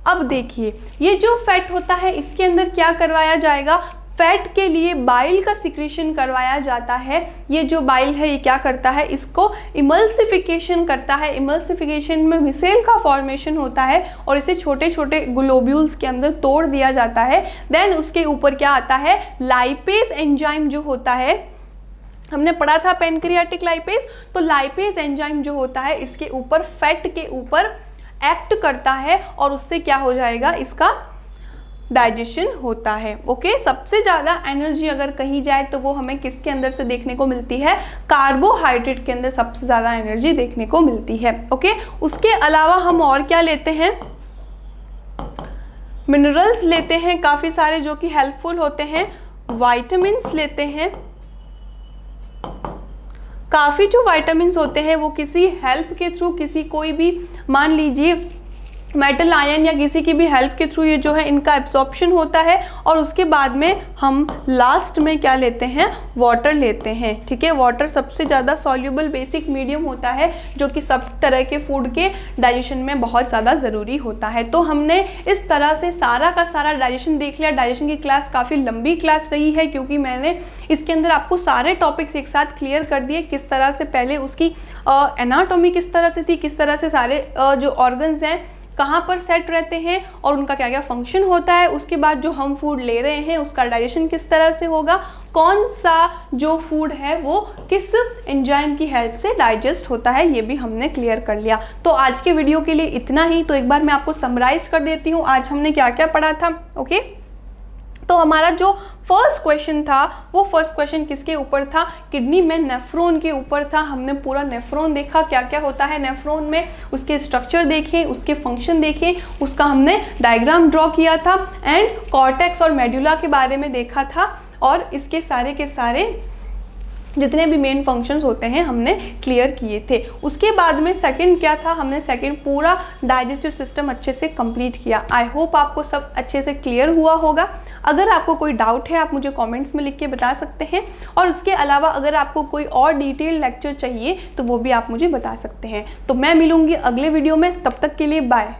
अब देखिए, ये जो फैट होता है इसके अंदर क्या करवाया जाएगा? फैट के लिए बाइल का सिक्रीशन करवाया जाता है। ये जो बाइल है ये क्या करता है? इसको इमल्सिफिकेशन करता है। इमल्सिफिकेशन में मिसेल का फॉर्मेशन होता है और इसे छोटे छोटे ग्लोब्यूल्स के अंदर तोड़ दिया जाता है। देन उसके ऊपर क्या आता है? लाइपेज एंजाइम जो होता है, हमने पढ़ा था पैनक्रियाटिक लाइपेज। तो लाइपेज एंजाइम जो होता है इसके ऊपर, फैट के ऊपर एक्ट करता है और उससे क्या हो जाएगा? इसका डाइजेशन होता है। ओके, सबसे ज़्यादा एनर्जी अगर कही जाए तो वो हमें किसके अंदर से देखने को मिलती है? कार्बोहाइड्रेट के अंदर सबसे ज़्यादा एनर्जी देखने को मिलती है। ओके, उसके अलावा हम और क्या लेते हैं? मिनरल्स लेते हैं काफ़ी सारे जो कि हेल्पफुल होते हैं। वाइटामिन्स लेते हैं। काफ़ी जो वाइटामिन्स होते हैं वो किसी हेल्प के थ्रू, किसी कोई भी मान लीजिए मेटल आयन या किसी की भी हेल्प के थ्रू ये जो है इनका एब्जॉर्प्शन होता है। और उसके बाद में हम लास्ट में क्या लेते हैं? वाटर लेते हैं। ठीक है, वाटर सबसे ज़्यादा सॉल्युबल बेसिक मीडियम होता है जो कि सब तरह के फूड के डाइजेशन में बहुत ज़्यादा ज़रूरी होता है। तो हमने इस तरह से सारा का सारा डाइजेशन देख लिया। डाइजेशन की क्लास काफ़ी लंबी क्लास रही है क्योंकि मैंने इसके अंदर आपको सारे टॉपिक्स एक साथ क्लियर कर दिए। किस तरह से पहले उसकी एनाटॉमी किस तरह से थी, किस तरह से सारे जो ऑर्गन्स हैं कहाँ पर सेट रहते हैं और उनका क्या क्या फंक्शन होता है। उसके बाद जो हम फूड ले रहे हैं उसका डाइजेशन किस तरह से होगा, कौन सा जो फूड है वो किस एंजाइम की हेल्प से डाइजेस्ट होता है, ये भी हमने क्लियर कर लिया। तो आज के वीडियो के लिए इतना ही। तो एक बार मैं आपको समराइज कर देती हूँ आज हमने क्या क्या पढ़ा था। ओके, तो हमारा जो फर्स्ट क्वेश्चन था वो फर्स्ट क्वेश्चन किसके ऊपर था? किडनी में नेफ्रॉन के ऊपर था। हमने पूरा नेफ्रॉन देखा, क्या क्या होता है नेफ्रॉन में, उसके स्ट्रक्चर देखें, उसके फंक्शन देखें, उसका हमने डायग्राम ड्रॉ किया था एंड कॉर्टेक्स और मेडुला के बारे में देखा था। और इसके सारे के सारे जितने भी मेन फंक्शंस होते हैं हमने क्लियर किए थे। उसके बाद में सेकंड क्या था, हमने सेकंड पूरा डाइजेस्टिव सिस्टम अच्छे से कंप्लीट किया। आई होप आपको सब अच्छे से क्लियर हुआ होगा। अगर आपको कोई डाउट है आप मुझे कमेंट्स में लिख के बता सकते हैं, और उसके अलावा अगर आपको कोई और डिटेल लेक्चर चाहिए तो वो भी आप मुझे बता सकते हैं। तो मैं मिलूंगी अगले वीडियो में, तब तक के लिए बाय।